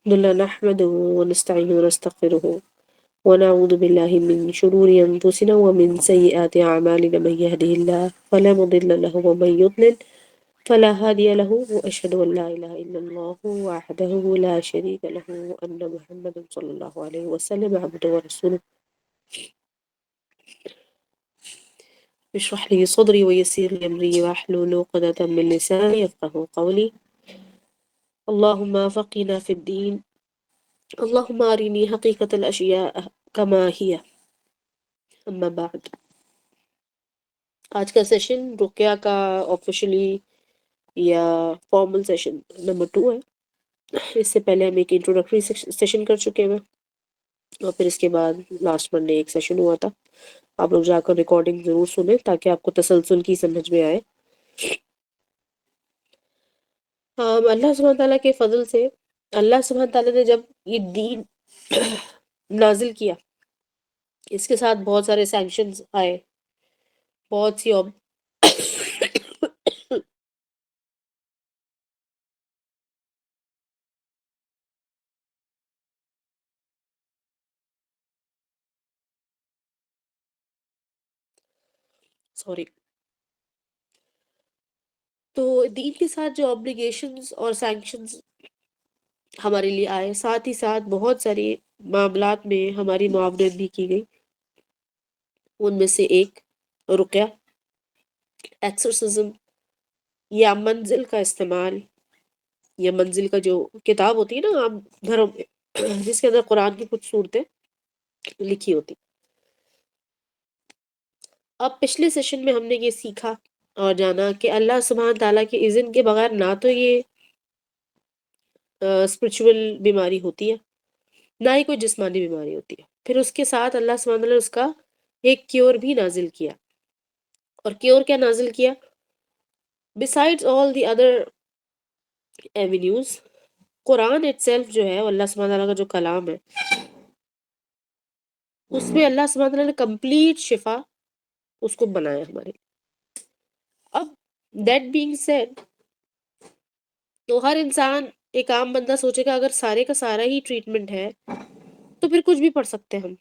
لله نحمده ونستعينه ونستغفره ونعوذ بالله من شرور أنفسنا ومن سيئات أعمالنا من يهده الله فلا مضل له ومن يضلل فلا هادي له وأشهد أن لا إله إلا الله وحده لا شريك له وأن محمدا صلى الله عليه وسلم عبده ورسوله اشرح لي صدري ويسر لي أمري واحلل عقدة من لساني يفقهوا قولي اللهم فقنا في الدين اللهم أرني حقيقة الأشياء كما هي اما بعد آج کا سیشن رقیہ کا آفیشلی یا فارمل سیشن نمبر 2 ہے. اس سے پہلے ہم ایک انٹروڈکٹری سیشن کر چکے ہیں اور پھر اس کے بعد لاسٹ منڈے ایک سیشن ہوا تھا. آپ لوگ جا کر ریکارڈنگ ضرور سنیں تاکہ آپ کو تسلسل کی سمجھ میں آئے. اللہ سبحانہ تعالیٰ کے فضل سے اللہ سبحانہ تعالیٰ نے جب یہ دین نازل کیا اس کے ساتھ بہت سارے سینکشنز آئے، بہت سی سوری تو دین کے ساتھ جو آبلیگیشنز اور سینکشنز ہمارے لیے آئے، ساتھ ہی ساتھ بہت سارے معاملات میں ہماری معاونت بھی کی گئی. ان میں سے ایک رقیہ، ایکسرسزم یا منزل کا استعمال، یا منزل کا جو کتاب ہوتی ہے نا عام گھروں میں جس کے اندر قرآن کی کچھ صورتیں لکھی ہوتی. اب پچھلے سیشن میں ہم نے یہ سیکھا اور جانا کہ اللہ سبحانہ تعالیٰ کے اذن کے بغیر نہ تو یہ اسپرچول بیماری ہوتی ہے نہ ہی کوئی جسمانی بیماری ہوتی ہے. پھر اس کے ساتھ اللہ سبحانہ تعالیٰ نے اس کا ایک کیور بھی نازل کیا. اور کیور کیا نازل کیا؟ besides all the other avenues، Quran itself جو ہے اللہ سبحانہ تعالیٰ کا جو کلام ہے اس میں اللہ سبحانہ تعالیٰ نے کمپلیٹ شفا اس کو بنایا ہمارے. اب that being said، تو ہر انسان ایک عام بندہ سوچے گا اگر سارے کا سارا ہی ٹریٹمنٹ ہے تو پھر کچھ بھی پڑھ سکتے ہیں ہم.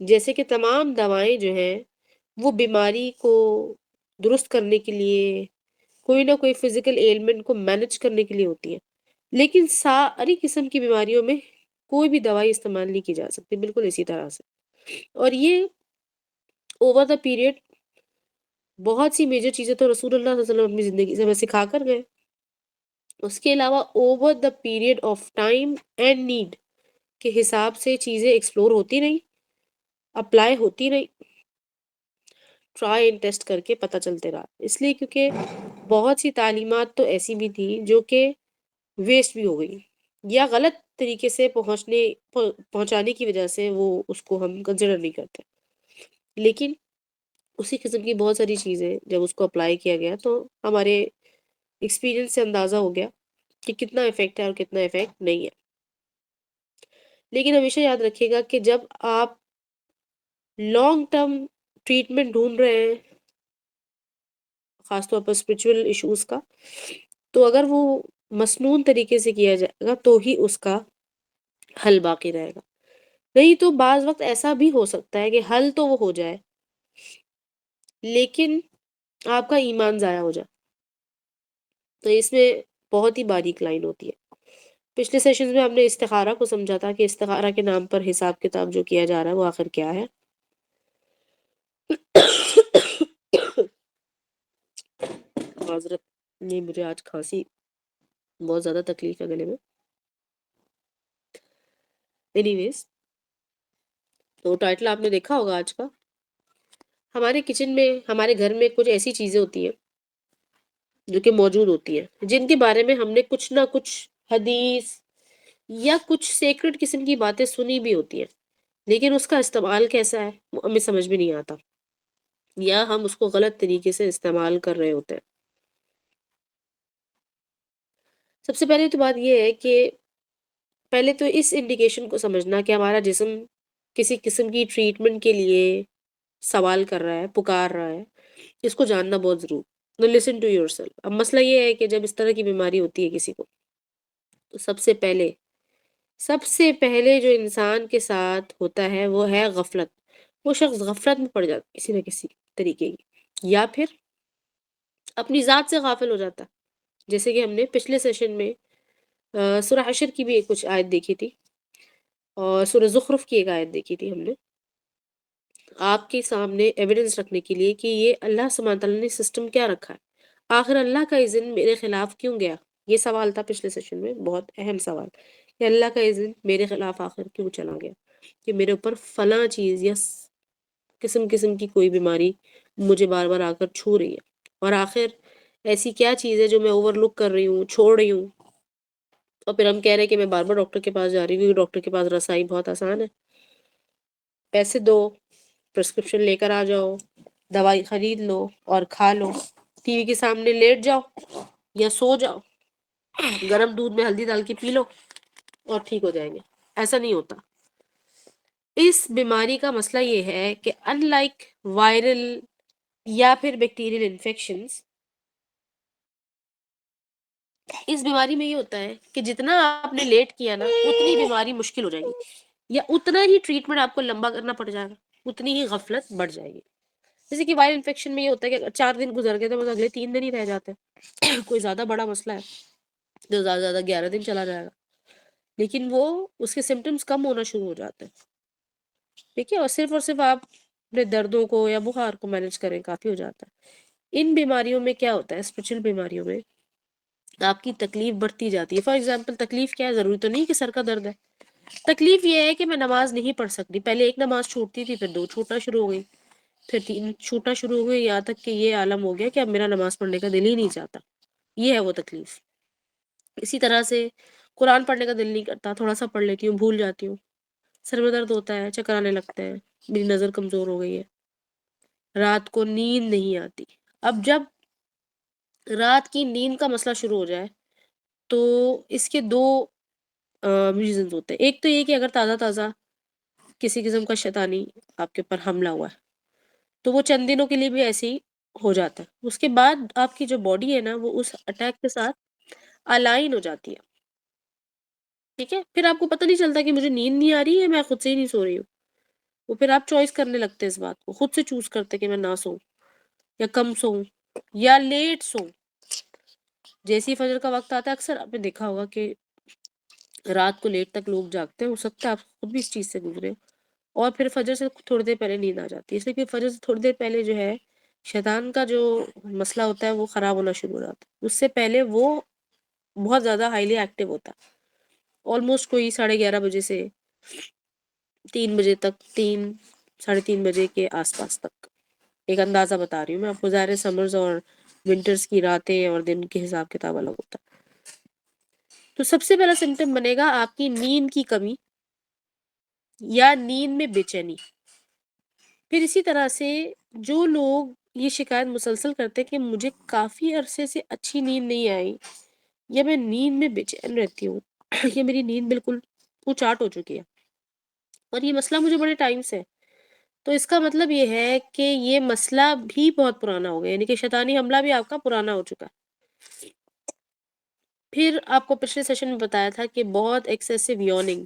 جیسے کہ تمام دوائیں جو ہیں وہ بیماری کو درست کرنے کے لیے، کوئی نہ کوئی فزیکل ایلمنٹ کو مینج کرنے کے لیے ہوتی ہیں، لیکن ساری قسم کی بیماریوں میں کوئی بھی دوائی استعمال نہیں کی جا سکتی بالکل اسی طرح سے. اور یہ اوور دا پیریڈ بہت سی میجر چیزیں تو رسول اللہ صلی اللہ علیہ وسلم اپنی زندگی سے ہمیں سکھا کر گئے. اس کے علاوہ over the period of time and need کے حساب سے چیزیں ایکسپلور ہوتی نہیں، اپلائی ہوتی نہیں، ٹرائی اینڈ ٹیسٹ کر کے پتہ چلتے رہا. اس لیے کیونکہ بہت سی تعلیمات تو ایسی بھی تھی جو کہ ویسٹ بھی ہو گئی یا غلط طریقے سے پہنچانے کی وجہ سے وہ اس کو ہم کنسیڈر نہیں کرتے. لیکن اسی قسم کی بہت ساری چیزیں جب اس کو اپلائی کیا گیا تو ہمارے ایکسپیرینس سے اندازہ ہو گیا کہ کتنا افیکٹ ہے اور کتنا افیکٹ نہیں ہے. لیکن ہمیشہ یاد رکھیے گا کہ جب آپ لانگ ٹرم ٹریٹمنٹ ڈھونڈ رہے ہیں خاص طور پر اسپرچول ایشوز کا، تو اگر وہ مسنون طریقے سے کیا جائے گا تو ہی اس کا حل باقی رہے گا. نہیں تو بعض وقت ایسا بھی ہو سکتا ہے کہ حل تو وہ ہو جائے لیکن آپ کا ایمان ضائع ہو جائے. تو اس میں بہت ہی باریک لائن ہوتی ہے. پچھلے سیشنز میں ہم نے استخارہ کو سمجھا تھا کہ استخارہ کے نام پر حساب کتاب جو کیا جا رہا ہے وہ آخر کیا ہے. معذرت، نہیں مجھے آج کھانسی بہت زیادہ تکلیف ہے گلے میں. اینی ویز، تو ٹائٹل آپ نے دیکھا ہوگا آج کا. ہمارے کچن میں، ہمارے گھر میں کچھ ایسی چیزیں ہوتی ہیں جو کہ موجود ہوتی ہیں جن کے بارے میں ہم نے کچھ نہ کچھ حدیث یا کچھ سیکرٹ قسم کی باتیں سنی بھی ہوتی ہیں، لیکن اس کا استعمال کیسا ہے وہ ہمیں سمجھ میں نہیں آتا یا ہم اس کو غلط طریقے سے استعمال کر رہے ہوتے ہیں. سب سے پہلے تو بات یہ ہے کہ پہلے تو اس انڈیکیشن کو سمجھنا کہ ہمارا جسم کسی قسم کی ٹریٹمنٹ کے لیے سوال کر رہا ہے، پکار رہا ہے، اس کو جاننا بہت ضروری. Listen to yourself. اب مسئلہ یہ ہے کہ جب اس طرح کی بیماری ہوتی ہے کسی کو تو سب سے پہلے جو انسان کے ساتھ ہوتا ہے وہ ہے غفلت. وہ شخص غفلت میں پڑ جاتا ہے کسی نہ کسی طریقے کی، یا پھر اپنی ذات سے غافل ہو جاتا ہے. جیسے کہ ہم نے پچھلے سیشن میں سورہ حشر کی بھی کچھ آیت دیکھی تھی، اور سورہ زخرف کی ایک آیت دیکھی تھی ہم نے، آپ کے سامنے ایویڈنس رکھنے کے لیے کہ یہ اللہ سبحانہ تعالیٰ نے سسٹم کیا رکھا ہے. آخر اللہ کا اذن میرے خلاف کیوں گیا؟ یہ سوال تھا پچھلے سیشن میں، بہت اہم سوال، کہ اللہ کا اذن میرے خلاف آخر کیوں چلا گیا، کہ میرے اوپر فلاں چیز یا قسم قسم کی کوئی بیماری مجھے بار بار آ کر چھو رہی ہے، اور آخر ایسی کیا چیز ہے جو میں اوور لک کر رہی ہوں، چھوڑ رہی ہوں. اور پھر ہم کہہ رہے ہیں کہ میں بار بار ڈاکٹر کے پاس جا رہی ہوں کیونکہ ڈاکٹر کے پاس رسائی بہت آسان ہے. پیسے دو، پرسکرپشن لے کر آ جاؤ، دوائی خرید لو اور کھا لو، ٹی وی کے سامنے لیٹ جاؤ یا سو جاؤ، گرم دودھ میں ہلدی ڈال کے پی لو اور ٹھیک ہو جائیں گے. ایسا نہیں ہوتا. اس بیماری کا مسئلہ یہ ہے کہ ان لائک وائرل یا پھر بیکٹیریل انفیکشنز، اس بیماری میں یہ ہوتا ہے کہ جتنا آپ نے لیٹ کیا نا اتنی بیماری مشکل ہو جائے گی، یا اتنا ہی ٹریٹمنٹ آپ کو لمبا کرنا پڑ جائے گا، اتنی ہی غفلت بڑھ جائے گی. جیسے کہ وائرل انفیکشن میں یہ ہوتا ہے کہ 4 دن گزر گئے تو بس اگلے 3 دن ہی رہ جاتے ہیں. کوئی زیادہ بڑا مسئلہ ہے تو زیادہ سے زیادہ 11 دن چلا جائے گا، لیکن وہ اس کے سمٹمز کم ہونا شروع ہو جاتے ہیں. ٹھیک ہے، اور صرف آپ اپنے دردوں کو یا بخار کو مینج کریں کافی ہو جاتا ہے. ان بیماریوں میں کیا ہوتا ہے، اسپرچل بیماریوں میں آپ کی تکلیف بڑھتی جاتی ہے. فار ایگزامپل تکلیف کیا ہے، ضروری تو نہیں کہ سر کا درد ہے. تکلیف یہ ہے کہ میں نماز نہیں پڑھ سکتی. پہلے ایک نماز چھوٹتی تھی، پھر 2 چھوٹنا شروع ہو گئی، پھر 3 چھوٹنا شروع ہو گئی، یہاں تک کہ یہ عالم ہو گیا کہ اب میرا نماز پڑھنے کا دل ہی نہیں چاہتا. یہ ہے وہ تکلیف. اسی طرح سے قرآن پڑھنے کا دل نہیں کرتا، تھوڑا سا پڑھ لیتی ہوں بھول جاتی ہوں، سر میں درد ہوتا ہے، چکر آنے لگتے ہیں، میری نظر کمزور ہو گئی ہے، رات کو نیند نہیں آتی. اب جب رات کی نیند کا مسئلہ شروع ہو جائے تو اس کے 2 ریزنز ہوتے ہیں. ایک تو یہ کہ اگر تازہ تازہ کسی قسم کا شیطانی آپ کے اوپر حملہ ہوا ہے تو وہ چند دنوں کے لیے بھی ایسے ہی ہو جاتا ہے. اس کے بعد آپ کی جو باڈی ہے نا وہ اس اٹیک کے ساتھ الائن ہو جاتی ہے. ٹھیک ہے، پھر آپ کو پتہ نہیں چلتا کہ مجھے نیند نہیں آ رہی ہے، میں خود سے ہی نہیں سو رہی ہوں. وہ پھر آپ چوائس کرنے لگتے ہیں، اس بات کو خود سے چوز کرتے کہ میں نہ سوؤں یا کم سوؤں یا لیٹ سوؤں. جیسے ہی فجر کا وقت آتا ہے، اکثر آپ نے دیکھا ہوگا کہ رات کو لیٹ تک لوگ جاگتے ہیں. ہو سکتا ہے آپ خود بھی اس چیز سے گزرے، اور پھر فجر سے تھوڑی دیر پہلے نیند آ جاتی ہے. اس لیے کہ فجر سے تھوڑی دیر پہلے جو ہے شیطان کا جو مسئلہ ہوتا ہے وہ خراب ہونا شروع ہو جاتا ہے. اس سے پہلے وہ بہت زیادہ ہائیلی ایکٹیو ہوتا ہے. آلموسٹ کوئی 11:30 بجے سے 3 بجے تک، 3 ساڑھے 3 بجے کے آس پاس تک، ایک اندازہ بتا رہی ہوں میں آپ کو. ظاہر سمرز اور ونٹرز کی راتیں اور دن کے حساب کتاب الگ ہوتا ہے. تو سب سے پہلا سمٹم بنے گا آپ کی نیند کی کمی یا نیند میں بے چینی. پھر اسی طرح سے جو لوگ یہ شکایت مسلسل کرتے کہ مجھے کافی عرصے سے اچھی نیند نہیں آئی، یا میں نیند میں بے چین رہتی ہوں، یا میری نیند بالکل اچاٹ ہو چکی ہے اور یہ مسئلہ مجھے بڑے ٹائم سے ہے، تو اس کا مطلب یہ ہے کہ یہ مسئلہ بھی بہت پرانا ہو گیا، یعنی کہ شیطانی حملہ بھی آپ کا پرانا ہو چکا ہے. پھر آپ کو پچھلے سیشن میں بتایا تھا کہ بہت ایکسیسو یوننگ،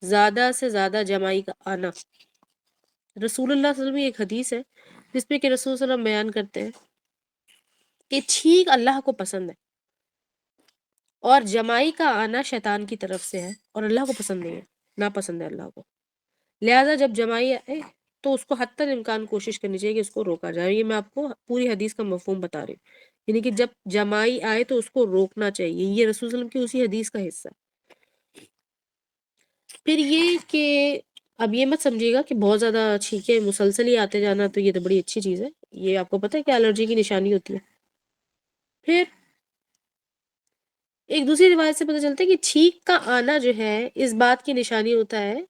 زیادہ سے زیادہ جمائی کا آنا. رسول اللہ صلی اللہ علیہ وسلم کی ایک حدیث ہے جس پہ کہ رسول صلی اللہ علیہ وسلم بیان کرتے ہیں کہ چھینک اللہ کو پسند ہے اور جمائی کا آنا شیطان کی طرف سے ہے، اور اللہ کو پسند نہیں ہے، ناپسند ہے اللہ کو. لہٰذا جب جمائی آئے تو اس کو حتی الامکان کوشش کرنی چاہیے کہ اس کو روکا جائے. یہ میں آپ کو پوری حدیث کا مفہوم بتا رہی ہوں، یعنی کہ جب جمائی آئے تو اس کو روکنا چاہیے. یہ رسول صلی اللہ علیہ وسلم کی اسی حدیث کا حصہ ہے. پھر یہ کہ اب یہ مت سمجھیے گا کہ بہت زیادہ چھینکیں مسلسل ہی آتے جانا تو یہ تو بڑی اچھی چیز ہے. یہ آپ کو پتہ ہے کہ الرجی کی نشانی ہوتی ہے. پھر ایک دوسری روایت سے پتہ چلتا ہے کہ چھینک کا آنا جو ہے اس بات کی نشانی ہوتا ہے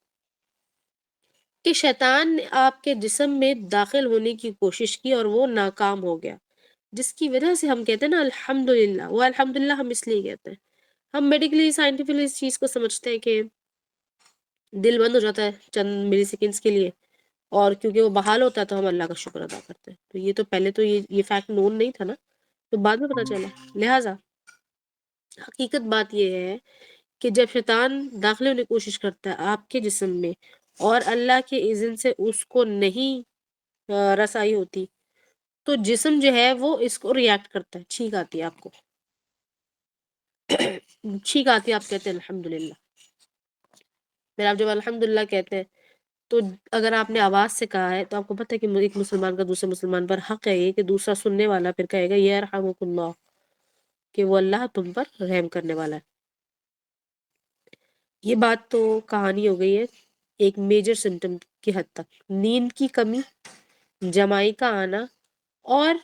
کہ شیطان نے آپ کے جسم میں داخل ہونے کی کوشش کی اور وہ ناکام ہو گیا، جس کی وجہ سے ہم کہتے ہیں نا الحمدللہ. وہ الحمدللہ ہم اس لیے کہتے ہیں، ہم میڈیکلی سائنٹیفکلی اس چیز کو سمجھتے ہیں کہ دل بند ہو جاتا ہے چند ملی سیکنڈز کے لیے، اور کیونکہ وہ بحال ہوتا ہے تو ہم اللہ کا شکر ادا کرتے ہیں. تو یہ تو پہلے تو یہ فیکٹ نون نہیں تھا نا، تو بعد میں پتہ چلا. لہٰذا حقیقت بات یہ ہے کہ جب شیطان داخل ہونے کی کوشش کرتا ہے آپ کے جسم میں اور اللہ کے اذن سے اس کو نہیں رسائی ہوتی، تو جسم جو ہے وہ اس کو ریئیکٹ کرتا ہے، چھینک آتی ہے آپ کو، چھینک آتی ہے، آپ کہتے ہیں الحمدللہ. پھر آپ جب الحمدللہ کہتے ہیں تو اگر آپ نے آواز سے کہا ہے تو آپ کو پتہ ہے کہ ایک مسلمان کا دوسرے مسلمان پر حق ہے یہ کہ دوسرا سننے والا پھر کہے گا یا رحمک اللہ، کہ وہ اللہ تم پر رحم کرنے والا ہے. یہ بات تو کہانی ہو گئی ہے ایک میجر سمٹم کی حد تک. نیند کی کمی، جمائی کا آنا، اور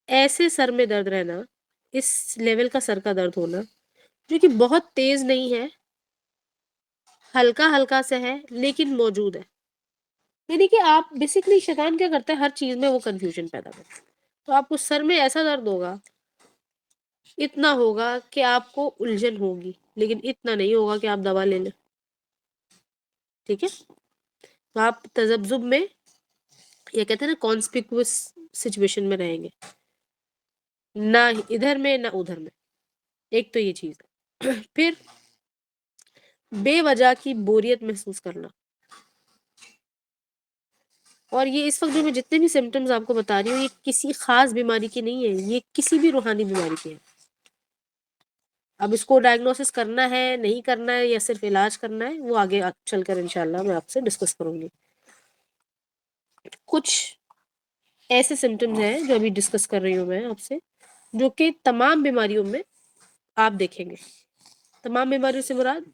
ایسے سر میں درد رہنا، اس لیول کا سر کا درد ہونا جو کہ بہت تیز نہیں ہے، ہلکا ہلکا سے ہے لیکن موجود ہے. یعنی کہ آپ بیسکلی شیطان کیا کرتا ہے، ہر چیز میں وہ کنفیوژن پیدا کرتا ہے. تو آپ کو سر میں ایسا درد ہوگا، اتنا ہوگا کہ آپ کو الجھن ہوگی، لیکن اتنا نہیں ہوگا کہ آپ دوا لے لیں. ٹھیک ہے، تو آپ تذبذب میں، یہ کہتے ہیں نا کانسپیکوس سچویشن میں رہیں گے، نہ ادھر میں نہ ادھر میں. ایک تو یہ چیز ہے. پھر بے وجہ کی بوریت محسوس کرنا. اور یہ اس وقت جو میں جتنے بھی سمٹمز آپ کو بتا رہی ہوں، یہ کسی خاص بیماری کی نہیں ہے، یہ کسی بھی روحانی بیماری کی ہے. اب اس کو ڈائگنوسس کرنا ہے نہیں کرنا ہے یا صرف علاج کرنا ہے، وہ آگے چل کر انشاءاللہ میں آپ سے ڈسکس کروں گی. کچھ ایسے سمٹمز ہیں جو ابھی ڈسکس کر رہی ہوں میں آپ سے، جو کہ تمام بیماریوں میں آپ دیکھیں گے. تمام بیماریوں سے مراد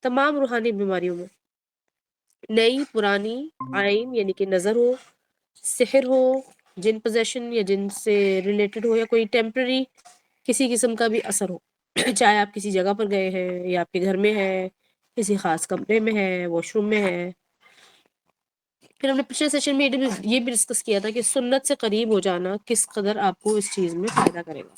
تمام روحانی بیماریوں میں، نئی پرانی عین یعنی کہ نظر ہو، سحر ہو، جن پوزیشن یا جن سے ریلیٹڈ ہو، یا کوئی ٹیمپرری کسی قسم کا بھی اثر ہو، چاہے آپ کسی جگہ پر گئے ہیں یا آپ کے گھر میں ہے، کسی خاص کمرے میں ہے، واش روم میں ہے. پھر ہم نے پچھلے سیشن میں یہ بھی ڈسکس کیا تھا کہ سنت سے قریب ہو جانا کس قدر آپ کو اس چیز میں فائدہ کرے گا.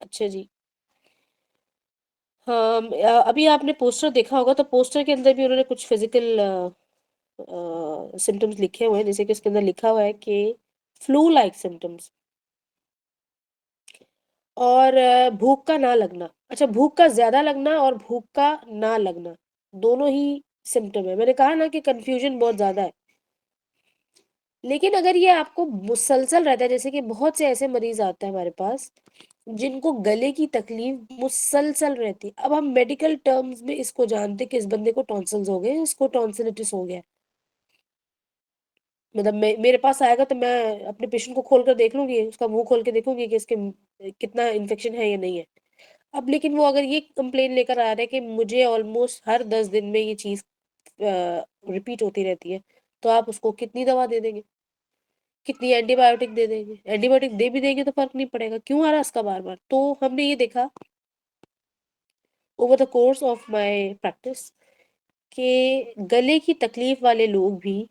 اچھا جی، ہاں. ابھی آپ نے پوسٹر دیکھا ہوگا تو پوسٹر کے اندر بھی انہوں نے کچھ فزیکل سمٹمز لکھے ہوئے ہیں، جیسے کہ اس کے اندر لکھا ہوا ہے کہ فلو لائک سمٹمز، اور بھوک کا نہ لگنا. اچھا، بھوک کا زیادہ لگنا اور بھوک کا نہ لگنا دونوں ہی سمٹم ہے. میں نے کہا نا کہ کنفیوژن بہت زیادہ ہے، لیکن اگر یہ آپ کو مسلسل رہتا ہے، جیسے کہ بہت سے ایسے مریض آتے ہیں ہمارے پاس جن کو گلے کی تکلیف مسلسل رہتی ہے. اب ہم میڈیکل ٹرمز میں اس کو جانتے کہ اس بندے کو ٹونسلز ہو گئے، اس کو ٹونسلٹس ہو گیا. مطلب میرے پاس آئے گا تو میں اپنے پیشنٹ کو کھول کر دیکھ لوں گی، اس کا منہ کھول کے دیکھوں گی کہ اس کے کتنا انفیکشن ہے یا نہیں ہے. اب لیکن وہ اگر یہ کمپلین لے کر آ رہا ہے کہ مجھے آلموسٹ ہر 10 دن میں یہ چیز ریپیٹ ہوتی رہتی ہے، تو آپ اس کو کتنی دوا دے دیں گے، کتنی اینٹی بایوٹک دے دیں گے؟ اینٹی بایوٹک دے بھی دیں گے تو فرق نہیں پڑے گا. کیوں آ رہا ہے اس کا بار بار؟ تو ہم نے یہ دیکھا over the course of my practice کہ گلے کی تکلیف والے لوگ بھی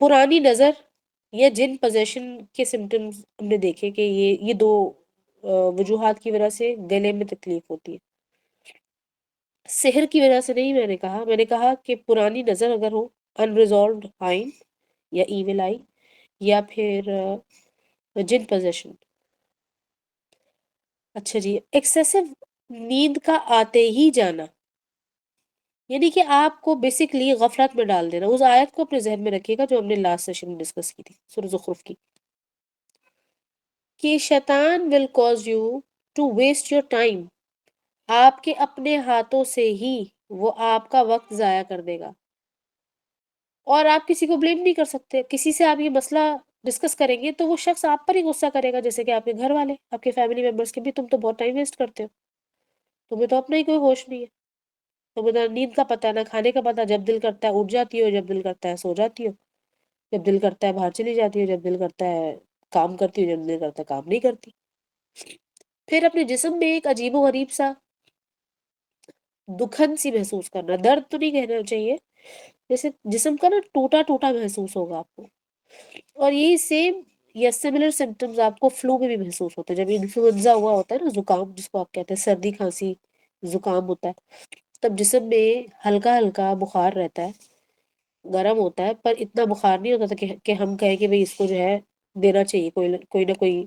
پرانی نظر یا جن پوزیشن کے سمٹمز ہم نے دیکھے کہ یہ دو وجوہات کی وجہ سے گلے میں تکلیف ہوتی ہے. سحر کی وجہ سے نہیں، میں نے کہا کہ پرانی نظر اگر ہو، انریزالوڈ آئین یا ایول آئی، یا پھر جن پوزیشن. اچھا جی، ایکسیسو نیند کا آتے ہی جانا، یعنی کہ آپ کو بیسکلی غفلت میں ڈال دینا. اس آیت کو اپنے ذہن میں رکھیے گا جو ہم نے لاسٹ سیشن میں ڈسکس کی تھی، سورہ زخرف کی، کہ شیطان will cause you to waste your time. آپ کے اپنے ہاتھوں سے ہی وہ آپ کا وقت ضائع کر دے گا، اور آپ کسی کو بلیم نہیں کر سکتے. کسی سے آپ یہ مسئلہ ڈسکس کریں گے تو وہ شخص آپ پر ہی غصہ کرے گا، جیسے کہ آپ کے گھر والے، آپ کے فیملی ممبرس کے بھی، تم تو بہت ٹائم ویسٹ کرتے ہو، تمہیں تو اپنا ہی کوئی ہوش نہیں ہے، تمہیں نہ نیند کا پتہ نہ کھانے کا پتہ، جب دل کرتا ہے اٹھ جاتی ہو، جب دل کرتا ہے سو جاتی ہو، جب دل کرتا ہے باہر چلی جاتی ہو، جب دل کرتا ہے کام کرتی ہو، جب دل کرتا ہے کام نہیں کرتی. پھر اپنے جسم میں ایک عجیب و غریب سا دکھن سی محسوس کرنا، درد تو نہیں کہنا چاہیے، جیسے جسم کا نا ٹوٹا ٹوٹا محسوس ہوگا آپ کو. اور یہی سیم یا سملر سمٹمز آپ کو فلو میں بھی محسوس ہوتے ہیں. جب انفلوئنزا ہوا ہوتا ہے نا، زکام جس کو آپ کہتے ہیں، سردی کھانسی زکام ہوتا ہے، تب جسم میں ہلکا ہلکا بخار رہتا ہے، گرم ہوتا ہے، پر اتنا بخار نہیں ہوتا تھا کہ ہم کہیں کہ بھئی اس کو جو ہے دینا چاہیے کوئی نہ کوئی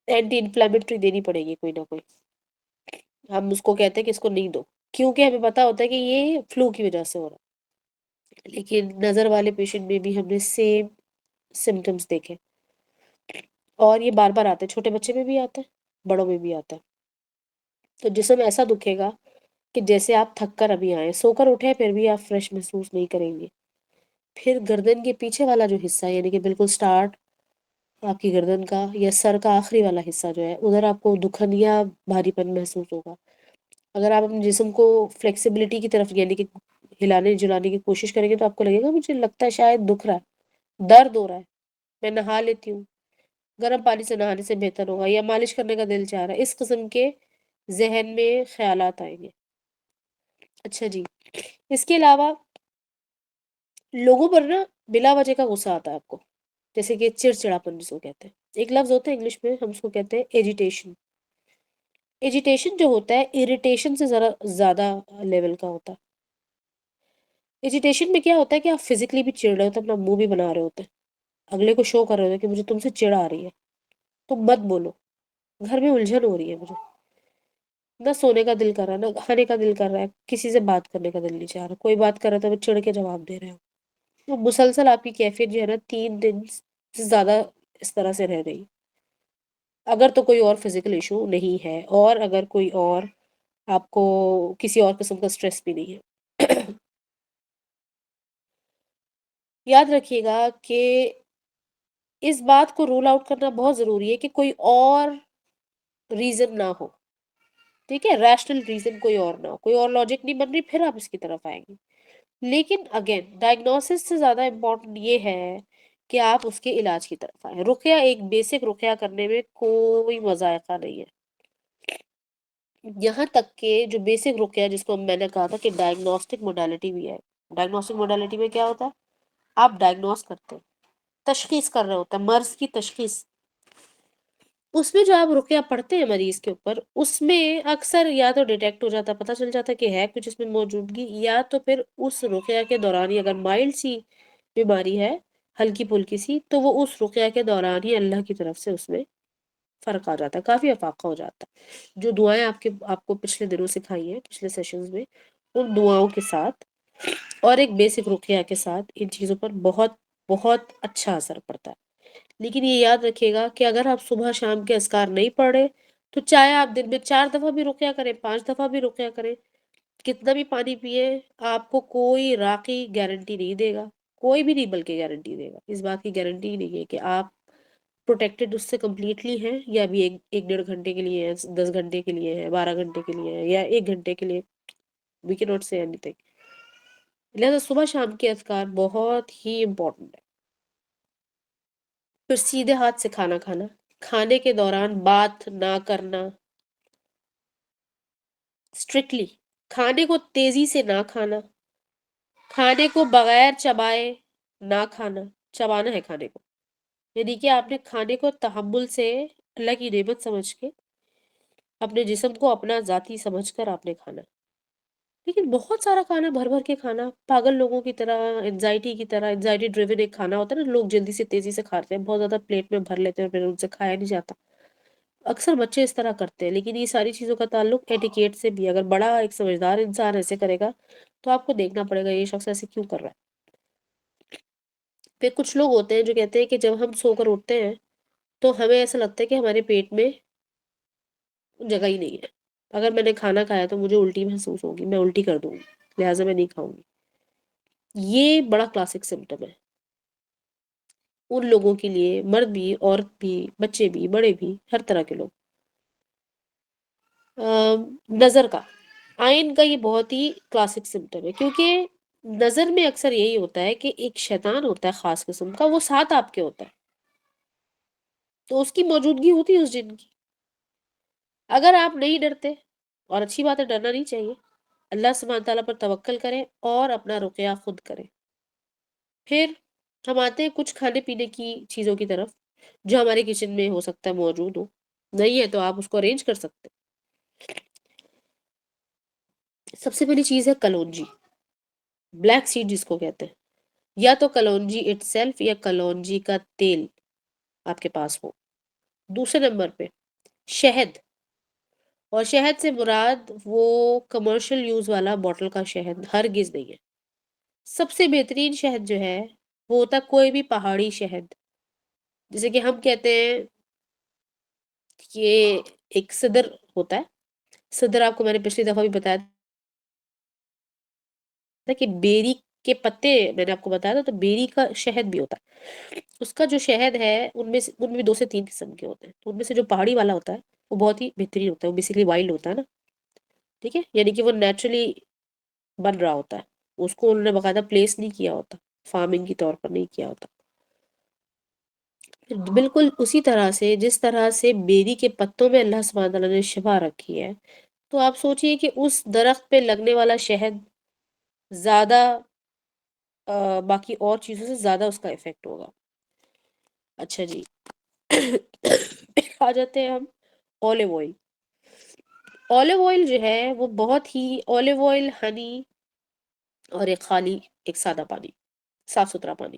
اینٹی انفلیمیٹری دینی پڑے گی کوئی نہ کوئی. ہم اس کو کہتے ہیں کہ اس کو نہیں دو، کیونکہ ہمیں پتا ہوتا ہے کہ یہ فلو کی وجہ سے ہو رہا ہے. لیکن نظر والے پیشنٹ میں بھی ہم نے سیم سمٹمز دیکھے، اور یہ بار بار آتے ہیں، چھوٹے بچے میں بھی آتا ہے، بڑوں میں بھی آتا ہے. تو جسم ایسا دکھے گا کہ جیسے آپ تھک کر ابھی آئے، سو کر اٹھے پھر بھی آپ فریش محسوس نہیں کریں گے. پھر گردن کے پیچھے والا جو حصہ، یعنی کہ بالکل سٹارٹ آپ کی گردن کا یا سر کا آخری والا حصہ جو ہے، ادھر آپ کو دکھن یا بھاری پن محسوس ہوگا. اگر آپ اپنے جسم کو فلیکسیبلٹی کی طرف، یعنی کہ ہلانے جلانے کی کوشش کریں گے، تو آپ کو لگے گا مجھے لگتا ہے شاید دکھ رہا ہے، درد ہو رہا ہے، میں نہا لیتی ہوں، گرم پانی سے نہانے سے بہتر ہوگا، یا مالش کرنے کا دل چاہ رہا ہے. اس قسم کے ذہن میں خیالات آئیں گے. اچھا جی، اس کے علاوہ لوگوں پر نا بلا وجہ کا غصہ آتا ہے آپ کو، جیسے کہ چڑچڑاپن جس کو کہتے ہیں. ایک لفظ ہوتا ہے انگلش میں، ہم اس کو کہتے ہیں ایجیٹیشن. ایجیٹیشن جو ہوتا ہے اریٹیشن سے ذرا زیادہ لیول کا ہوتا ہے. ایجیٹیشن میں کیا ہوتا ہے کہ آپ فزیکلی بھی چڑ رہے ہوتے ہیں، اپنا منہ بھی بنا رہے ہوتے ہیں، اگلے کو شو کر رہے ہوتے ہیں کہ مجھے تم سے چڑ آ رہی ہے، تم مت بولو، گھر میں الجھن ہو رہی ہے، مجھے نہ سونے کا دل کر رہا ہے، نہ کھانے کا دل کر رہا ہے، کسی سے بات کرنے کا دل نہیں چاہ رہا، کوئی بات کر رہا ہے تو وہ چڑ کے جواب دے رہے ہو. وہ مسلسل آپ کی کیفیت جو ہے نا 3 دن سے زیادہ اس طرح سے رہ رہی، اگر تو کوئی اور فزیکل ایشو نہیں ہے، اور اگر کوئی اور آپ کو کسی اور قسم کا سٹریس بھی نہیں ہے. یاد رکھیے گا کہ اس بات کو رول آؤٹ کرنا بہت ضروری ہے کہ کوئی اور ریزن نہ ہو. ٹھیک ہے، ریشنل ریزن کوئی اور نہ ہو، کوئی اور لاجک نہیں بن رہی، پھر آپ اس کی طرف آئیں گے. لیکن اگین ڈائگنوسس سے زیادہ امپورٹنٹ یہ ہے کہ آپ اس کے علاج کی طرف آئیں. رقیہ، ایک بیسک رقیہ کرنے میں کوئی مذائقہ نہیں ہے. یہاں تک کہ جو بیسک رقیہ جس کو میں نے کہا تھا کہ ڈائگنوسٹک موڈیلٹی بھی ہے. ڈائگنوسٹک موڈیلٹی میں کیا ہوتا ہے؟ آپ ڈائگنوز کرتے ہیں، تشخیص کر رہے ہوتے ہیں، مرض کی تشخیص. اس میں جو آپ رقیہ پڑھتے ہیں مریض کے اوپر، اس میں اکثر یا تو ڈیٹیکٹ ہو جاتا ہے، پتہ چل جاتا ہے کہ ہے کچھ اس میں موجودگی، یا تو پھر اس رقیہ کے دوران ہی اگر مائلڈ سی بیماری ہے، ہلکی پھلکی سی، تو وہ اس رقیہ کے دوران ہی اللہ کی طرف سے اس میں فرق آ جاتا ہے، کافی افاقہ ہو جاتا ہے. جو دعائیں آپ کو پچھلے دنوں سکھائی ہیں، پچھلے سیشنز میں، ان دعاؤں کے ساتھ اور ایک بیسک رقیہ کے ساتھ ان چیزوں پر بہت بہت اچھا اثر پڑتا ہے. لیکن یہ یاد رکھیے گا کہ اگر آپ صبح شام کے اذکار نہیں پڑھے، تو چاہے آپ دن میں 4 دفعہ بھی رقیہ کریں، 5 دفعہ بھی رقیہ کریں، کتنا بھی پانی پیے، آپ کو کوئی راقی گارنٹی نہیں دے گا، کوئی بھی نہیں بلکہ گارنٹی دے گا. اس بات کی گارنٹی ہی نہیں ہے کہ آپ پروٹیکٹڈ اس سے کمپلیٹلی ہیں، یا ابھی 1-1.5 گھنٹے کے لیے ہے، 10 گھنٹے کے لیے ہے، 12 گھنٹے کے لیے ہے، یا 1 گھنٹے کے لیے. وی کی ناٹ سے اینی تھنگ. لہٰذا صبح شام کے اذکار بہت ہی امپورٹنٹ ہے. پھر سیدھے ہاتھ سے کھانا کھانا، کھانے کے دوران بات نہ کرنا، اسٹرکٹلی کھانے کو تیزی سے نہ کھانا، کھانے کو بغیر چبائے نہ کھانا. چبانا ہے کھانے کو، یعنی کہ آپ نے کھانے کو تحمل سے، اللہ کی نعمت سمجھ کے، اپنے جسم کو اپنا ذاتی سمجھ کر آپ نے کھانا. لیکن بہت سارا کھانا، بھر بھر کے کھانا، پاگل لوگوں کی طرح، انزائٹی کی طرح، انزائٹی ڈریون ایک کھانا ہوتا ہے نا، لوگ جلدی سے تیزی سے کھاتے ہیں، بہت زیادہ پلیٹ میں بھر لیتے ہیں، پھر ان سے کھایا نہیں جاتا. اکثر بچے اس طرح کرتے ہیں. لیکن یہ ساری چیزوں کا تعلق ایٹیکیٹ سے بھی. اگر بڑا ایک سمجھدار انسان ایسے کرے گا تو آپ کو دیکھنا پڑے گا یہ شخص ایسے کیوں کر رہا ہے. پھر کچھ لوگ ہوتے ہیں جو کہتے ہیں کہ جب ہم سو کر اٹھتے ہیں تو ہمیں ایسا لگتا ہے کہ ہمارے پیٹ میں جگہ ہی نہیں ہے، اگر میں نے کھانا کھایا تو مجھے الٹی محسوس ہوگی، میں الٹی کر دوں گی، لہٰذا میں نہیں کھاؤں گی. یہ بڑا کلاسک سمٹم ہے ان لوگوں کے لیے، مرد بھی، عورت بھی، بچے بھی، بڑے بھی، ہر طرح کے لوگ۔ نظر کا، آئن کا یہ بہت ہی کلاسک سمٹم ہے، کیونکہ نظر میں اکثر یہی ہوتا ہے کہ ایک شیطان ہوتا ہے خاص قسم کا، وہ ساتھ آپ کے ہوتا ہے، تو اس کی موجودگی ہوتی ہے اس جن کی۔ اگر آپ نہیں ڈرتے، اور اچھی بات ہے، ڈرنا نہیں چاہیے، اللہ سبحانہ تعالیٰ پر توکل کریں اور اپنا رقیہ خود کریں۔ پھر ہم آتے ہیں کچھ کھانے پینے کی چیزوں کی طرف جو ہمارے کچن میں ہو سکتا ہے موجود ہو، نہیں ہے تو آپ اس کو ارینج کر سکتے ہیں۔ سب سے پہلی چیز ہے کلونجی، بلیک سیڈ جس کو کہتے ہیں، یا تو کلونجی اٹ سیلف یا کلونجی کا تیل آپ کے پاس ہو۔ دوسرے نمبر پہ شہد، اور شہد سے مراد وہ کمرشل یوز والا بوٹل کا شہد ہرگز نہیں ہے۔ سب سے بہترین شہد جو ہے وہ ہوتا ہے کوئی بھی پہاڑی شہد، جیسے کہ ہم کہتے ہیں کہ ایک صدر ہوتا ہے، صدر آپ کو میں نے پچھلی دفعہ بھی بتایا تھا کہ بیری کے پتے، میں نے آپ کو بتایا تھا، تو بیری کا شہد بھی ہوتا ہے۔ اس کا جو شہد ہے ان میں 2 سے 3 قسم کے ہوتے ہیں، تو ان میں سے جو پہاڑی والا ہوتا ہے وہ بہت ہی بہترین ہوتا ہے، وہ بیسیکلی وائلڈ ہوتا ہے نا، ٹھیک ہے، یعنی کہ وہ نیچرلی بن رہا ہوتا ہے، اس کو انہوں نے باقاعدہ پلیس نہیں کیا ہوتا، فارمنگ کی طور پر نہیں کیا ہوتا۔ بالکل اسی طرح سے جس طرح سے بیری کے پتوں میں اللہ سبحانہ تعالیٰ نے شفا رکھی ہے، تو آپ سوچئے کہ اس درخت پہ لگنے والا شہد زیادہ باقی اور چیزوں سے زیادہ اس کا افیکٹ ہوگا۔ اچھا جی، آ جاتے ہیں ہم اولیو آئل۔ اولیو آئل جو ہے وہ بہت ہی، اولیو آئل، ہنی، اور ایک سادہ پانی، صاف ستھرا پانی،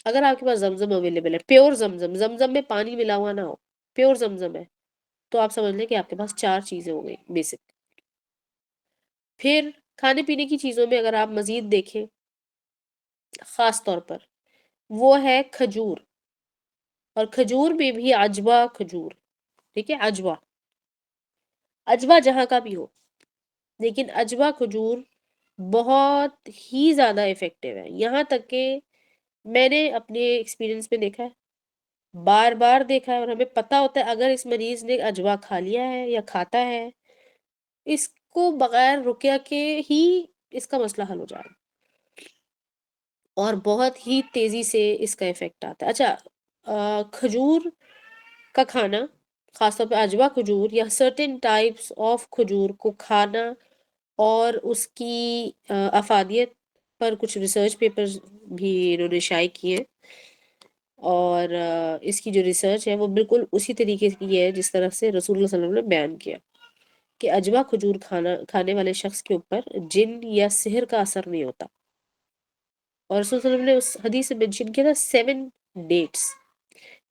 اگر آپ کے پاس زمزم اویلیبل ہے، پیور زمزم، زمزم میں پانی ملا ہوا نہ ہو، پیور زمزم ہے، تو آپ سمجھ لیں کہ آپ کے پاس 4 چیزیں ہو گئی بیسک۔ پھر کھانے پینے کی چیزوں میں اگر آپ مزید دیکھیں، خاص طور پر وہ ہے کھجور، اور کھجور میں بھی عجوا کھجور، ٹھیک ہے، عجوا جہاں کا بھی ہو، لیکن عجوا کھجور بہت ہی زیادہ افیکٹو ہے، یہاں تک کہ میں نے اپنے ایکسپیرینس میں دیکھا ہے، بار بار دیکھا ہے، اور ہمیں پتہ ہوتا ہے اگر اس مریض نے عجوا کھا لیا ہے یا کھاتا ہے، اس کو بغیر رقیہ کے ہی اس کا مسئلہ حل ہو جائے گا، اور بہت ہی تیزی سے اس کا افیکٹ آتا ہے۔ اچھا، کھجور کا کھانا، خاص طور پہ عجوا کھجور یا سرٹن ٹائپس آف کھجور کو کھانا، اور اس کی افادیت پر کچھ ریسرچ پیپرز بھی انہوں نے شائع کیے ہیں، اور اس کی جو ریسرچ ہے وہ بالکل اسی طریقے کی ہے جس طرح سے رسول اللہ صلی اللہ علیہ وسلم نے بیان کیا کہ عجوا کھجور کھانے والے شخص کے اوپر جن یا سحر کا اثر نہیں ہوتا، اور رسول صلی اللہ علیہ وسلم نے اس حدیث سے منشن کیا تھا 7 ڈیٹس،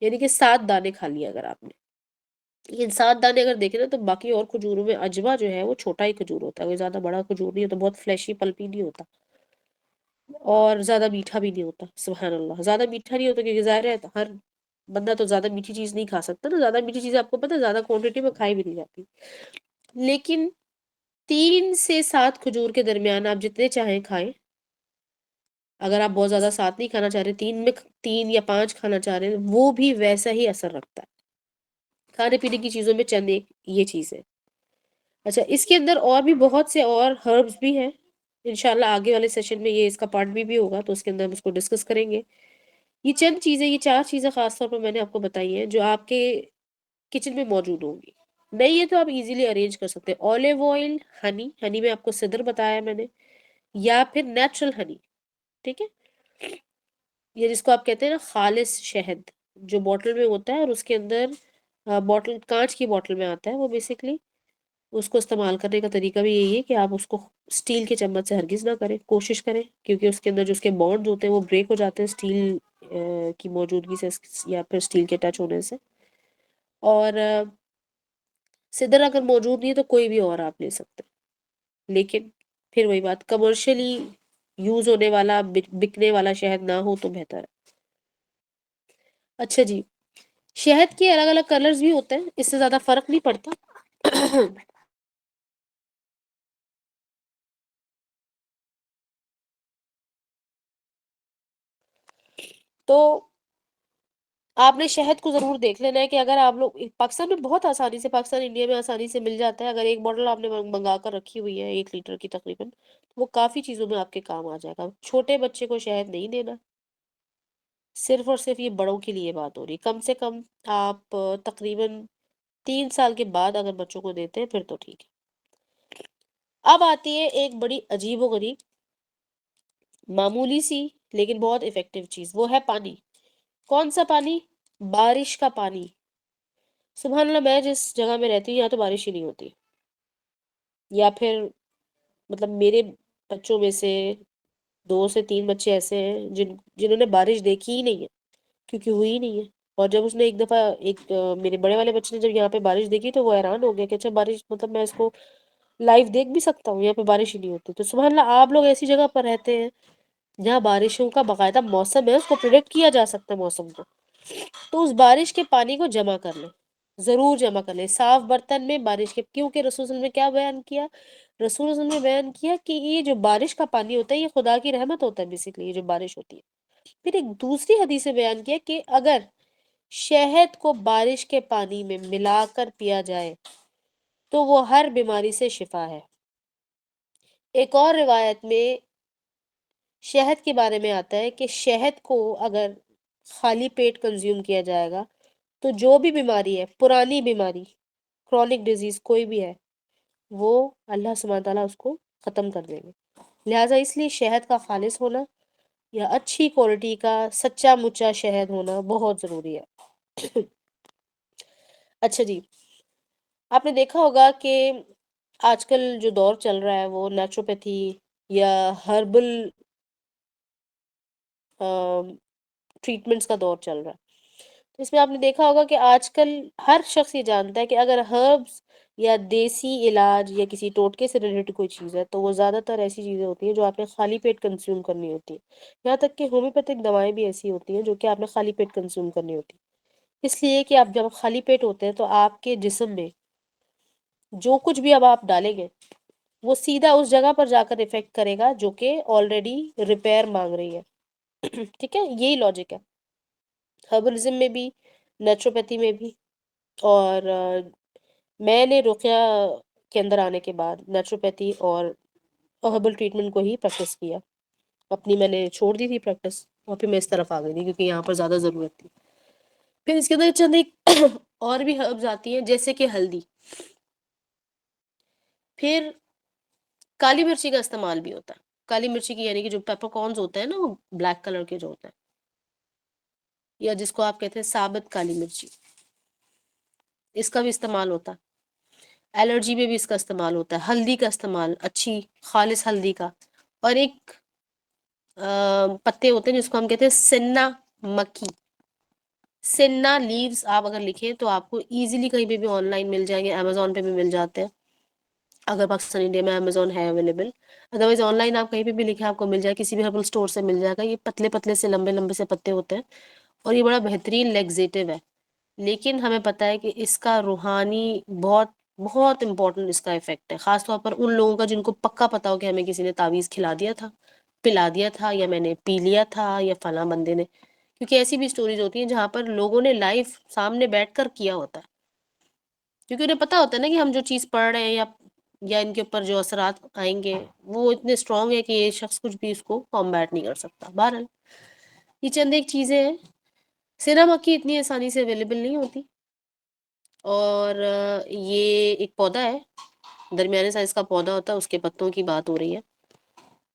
یعنی کہ 7 دانے کھا لیے اگر آپ نے، لیکن 7 دانے اگر دیکھیں نا تو باقی اور کھجوروں میں عجوا جو ہے وہ چھوٹا ہی کھجور ہوتا ہے، کوئی زیادہ بڑا کھجور نہیں ہوتا، بہت فلیشی پلپی نہیں ہوتا، اور زیادہ میٹھا بھی نہیں ہوتا، سبحان اللہ، زیادہ میٹھا نہیں ہوتا، کیونکہ ظاہر ہے ہر بندہ تو زیادہ میٹھی چیز نہیں کھا سکتا نا، زیادہ میٹھی چیز آپ کو پتہ ہے زیادہ کوانٹٹی میں کھائی بھی نہیں جاتی، لیکن 3 سے 7 کھجور کے درمیان آپ جتنے چاہیں کھائیں، اگر آپ بہت زیادہ 7 نہیں کھانا چاہ رہے، 3 یا 5 کھانا چاہ رہے ہیں، وہ بھی ویسا ہی اثر رکھتا ہے۔ کھانے پینے کی چیزوں میں چند ایک یہ چیز ہے۔ اچھا، اس کے اندر اور بھی بہت سے اور ہربز بھی ہیں، انشاءاللہ آگے والے سیشن میں یہ اس کا پارٹ بھی ہوگا، تو اس کے اندر ہم اس کو ڈسکس کریں گے۔ یہ چند چیزیں، یہ 4 چیزیں خاص طور پر میں نے آپ کو بتائی ہیں جو آپ کے کچن میں موجود ہوں گی، نہیں ہے تو آپ ایزیلی ارینج کر سکتے ہیں۔ اولیو آئل، ہنی میں آپ کو صدر بتایا میں نے، یا پھر نیچرل ہنی، ٹھیک ہے، یہ جس کو آپ کہتے ہیں نا خالص شہد، جو بوٹل میں ہوتا ہے، اور اس کے اندر بوٹل کانچ کی بوٹل میں آتا ہے وہ بیسکلی، اس کو استعمال کرنے کا طریقہ بھی یہی ہے کہ آپ اس کو اسٹیل کے چمچ سے ہرگز نہ کریں، کوشش کریں، کیونکہ اس کے اندر جو اس کے بانڈز ہوتے ہیں وہ بریک ہو جاتے ہیں اسٹیل کی موجودگی سے، یا پھر اسٹیل کے ٹچ ہونے سے، اور صدر اگر موجود نہیں ہے تو کوئی بھی اور آپ لے سکتے ہیں، لیکن پھر وہی بات، کمرشلی یوز ہونے والا، بکنے والا شہد نہ ہو تو بہتر ہے۔ اچھا جی، شہد کے الگ الگ کلرز بھی ہوتے ہیں، اس سے زیادہ فرق نہیں پڑتا۔ تو آپ نے شہد کو ضرور دیکھ لینا ہے کہ اگر آپ لوگ پاکستان میں بہت آسانی سے، پاکستان انڈیا میں آسانی سے مل جاتا ہے، اگر ایک بوٹل آپ نے منگا کر رکھی ہوئی ہے 1 لیٹر کی تقریباً، تو وہ کافی چیزوں میں آپ کے کام آ جائے گا. چھوٹے بچے کو شہد نہیں دینا، صرف اور صرف یہ بڑوں کے لیے بات ہو رہی. کم سے کم آپ تقریباً 3 سال کے بعد اگر بچوں کو دیتے ہیں پھر تو ٹھیک ہے. اب آتی ہے ایک بڑی عجیب و غریب، معمولی سی لیکن بہت افیکٹو چیز، وہ ہے پانی. کون سا پانی؟ بارش کا پانی. سبحان اللہ، میں جس جگہ میں رہتی ہوں یہاں تو بارش ہی نہیں ہوتی. یا پھر مطلب میرے بچوں میں سے 2 سے 3 بچے ایسے ہیں جنہوں نے بارش دیکھی ہی نہیں ہے، کیونکہ ہوئی ہی نہیں ہے. اور جب اس نے ایک دفعہ میرے بڑے والے بچے نے جب یہاں پہ بارش دیکھی تو وہ حیران ہو گیا کہ اچھا بارش مطلب میں اس کو لائیو دیکھ بھی سکتا ہوں، یہاں پہ بارش ہی نہیں ہوتی. تو سبحان اللہ، آپ لوگ ایسی جگہ پر رہتے ہیں جہاں بارشوں کا باقاعدہ موسم ہے، اس کو پریڈکٹ کیا جا سکتا ہے موسم کو. تو اس بارش کے پانی کو جمع کر لیں، ضرور جمع کر لیں صاف برتن میں بارش کے. کیونکہ رسول صلی اللہ علیہ وسلم نے کیا بیان کیا؟ رسول صلی اللہ علیہ وسلم نے بیان کیا کہ یہ جو بارش کا پانی ہوتا ہے یہ خدا کی رحمت ہوتا ہے، بیسیکلی یہ جو بارش ہوتی ہے. پھر ایک دوسری حدیث سے بیان کیا کہ اگر شہد کو بارش کے پانی میں ملا کر پیا جائے تو وہ ہر بیماری سے شفا ہے. ایک اور روایت میں شہد کے بارے میں آتا ہے کہ شہد کو اگر خالی پیٹ کنزیوم کیا جائے گا تو جو بھی بیماری ہے، پرانی بیماری، کرونک ڈیزیز کوئی بھی ہے، وہ اللہ سبحانہ تعالیٰ اس کو ختم کر دیں گے. لہٰذا اس لیے شہد کا خالص ہونا یا اچھی کوالٹی کا سچا مچا شہد ہونا بہت ضروری ہے. اچھا جی، آپ نے دیکھا ہوگا کہ آج کل جو دور چل رہا ہے وہ نیچروپیتھی یا ہربل ٹریٹمنٹس کا دور چل رہا ہے. تو اس میں آپ نے دیکھا ہوگا کہ آج کل ہر شخص یہ جانتا ہے کہ اگر ہربس یا دیسی علاج یا کسی ٹوٹکے سے ریلیٹڈ کوئی چیز ہے تو وہ زیادہ تر ایسی چیزیں ہوتی ہیں جو آپ نے خالی پیٹ کنزیوم کرنی ہوتی ہیں. یہاں تک کہ ہومیوپیتھک دوائیں بھی ایسی ہوتی ہیں جو کہ آپ نے خالی پیٹ کنزیوم کرنی ہوتی ہیں. اس لیے کہ آپ جب خالی پیٹ ہوتے ہیں تو آپ کے جسم میں جو کچھ بھی اب آپ ڈالیں گے وہ سیدھا اس جگہ پر جا کر افیکٹ کرے گا جو کہ آلریڈی ریپیئر مانگ رہی ہے. ٹھیک ہے، یہی لاجک ہے ہربلزم میں بھی، نیچروپیتھی میں بھی. اور میں نے رقیہ کے اندر آنے کے بعد نیچروپیتھی اور ہربل ٹریٹمنٹ کو ہی پریکٹس کیا. اپنی میں نے چھوڑ دی تھی پریکٹس اور پھر میں اس طرف آ گئی تھی کیونکہ یہاں پر زیادہ ضرورت تھی. پھر اس کے اندر چند ایک اور بھی ہربز آتی ہیں جیسے کہ ہلدی. پھر کالی مرچی کا استعمال بھی ہوتا ہے. کالی مرچی کی یعنی کہ جو پیپر کارنز ہوتے ہیں نا، وہ بلیک کلر کے جو ہوتے ہیں، یا جس کو آپ کہتے ہیں ثابت کالی مرچی، اس کا بھی استعمال ہوتا ہے. الرجی میں بھی اس کا استعمال ہوتا ہے. ہلدی کا استعمال، اچھی خالص ہلدی کا. اور ایک پتے ہوتے ہیں جس کو ہم کہتے ہیں سنا مکھی. سنا لیوز آپ اگر لکھیں تو آپ کو ایزیلی کہیں پہ بھی آن لائن مل جائیں گے، امیزون پہ بھی مل جاتے ہیں اگر پاکستان انڈیا میں امیزون ہے اویلیبل. ادروائز آن لائن آپ کہیں پہ بھی لکھیں آپ کو مل جائے، کسی بھی ہربل اسٹور سے مل جائے گا. یہ پتلے پتلے سے لمبے لمبے سے پتے ہوتے ہیں اور یہ بڑا بہترین لیگزیٹو ہے. لیکن ہمیں پتہ ہے کہ اس کا روحانی بہت بہت امپورٹنٹ اس کا افیکٹ ہے، خاص طور پر ان لوگوں کا جن کو پکا پتا ہو کہ ہمیں کسی نے تعویذ کھلا دیا تھا، پلا دیا تھا، یا میں نے پی لیا تھا، یا فلاں بندے نے. کیونکہ ایسی بھی سٹوریز ہوتی ہیں جہاں پر لوگوں نے لائف سامنے بیٹھ کر کیا ہوتا ہے، کیونکہ انہیں پتا ہوتا ہے نا کہ ہم جو چیز پڑھ رہے ہیں یا ان کے اوپر جو اثرات آئیں گے وہ اتنے اسٹرانگ ہے کہ یہ شخص کچھ بھی اس کو کامبیٹ نہیں کر سکتا. بہرحال یہ چند ایک چیزیں ہیں. سینا مکھی اتنی آسانی سے اویلیبل نہیں ہوتی، اور یہ ایک پودا ہے، درمیانے سائز کا پودا ہوتا ہے، اس کے پتوں کی بات ہو رہی ہے.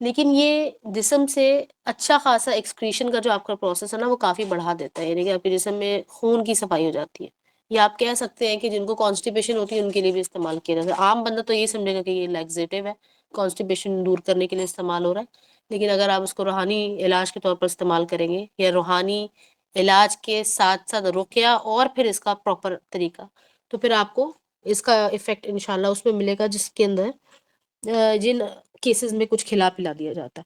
لیکن یہ جسم سے اچھا خاصا ایکسکریشن کا جو آپ کا پروسیس ہے نا وہ کافی بڑھا دیتا ہے، یعنی کہ آپ کے جسم میں خون کی صفائی ہو جاتی ہے. یا آپ کہہ سکتے ہیں کہ جن کو کانسٹیپیشن ہوتی ہے ان کے لیے بھی استعمال کیا جاتا ہے. عام بندہ تو یہ سمجھے گا کہ یہ لیگزیٹو ہے، کانسٹیپیشن دور کرنے کے لیے استعمال ہو رہا ہے. لیکن اگر آپ اس کو روحانی علاج کے طور پر استعمال کریں گے، یا روحانی علاج کے ساتھ ساتھ رقیہ اور پھر اس کا پراپر طریقہ، تو پھر آپ کو اس کا افیکٹ انشاءاللہ اس میں ملے گا جس کے اندر جن کیسز میں کچھ کھلا پلا دیا جاتا ہے.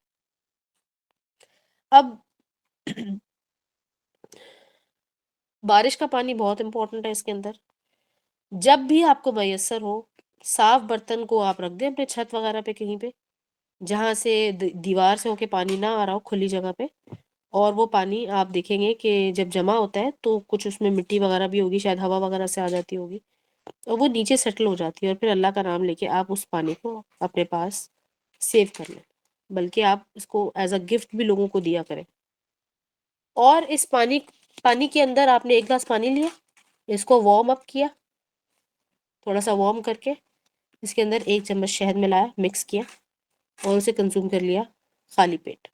اب بارش کا پانی بہت امپورٹنٹ ہے اس کے اندر. جب بھی آپ کو میسر ہو صاف برتن کو آپ رکھ دیں اپنے چھت وغیرہ پہ کہیں پہ جہاں سے دیوار سے ہو کے پانی نہ آ رہا ہو، کھلی جگہ پہ. اور وہ پانی آپ دیکھیں گے کہ جب جمع ہوتا ہے تو کچھ اس میں مٹی وغیرہ بھی ہوگی، شاید ہوا وغیرہ سے آ جاتی ہوگی، اور وہ نیچے سیٹل ہو جاتی ہے، اور پھر اللہ کا نام لے کے آپ اس پانی کو اپنے پاس سیو کر لیں، بلکہ آپ اس کو ایز اے گفٹ بھی لوگوں کو دیا کریں۔ اور اس پانی کے اندر آپ نے ایک گلاس پانی لیا، اس کو وارم اپ کیا، تھوڑا سا وارم کر کے اس کے اندر ایک چمچ شہد ملایا، مکس کیا اور اسے کنزیوم کر لیا خالی پیٹ،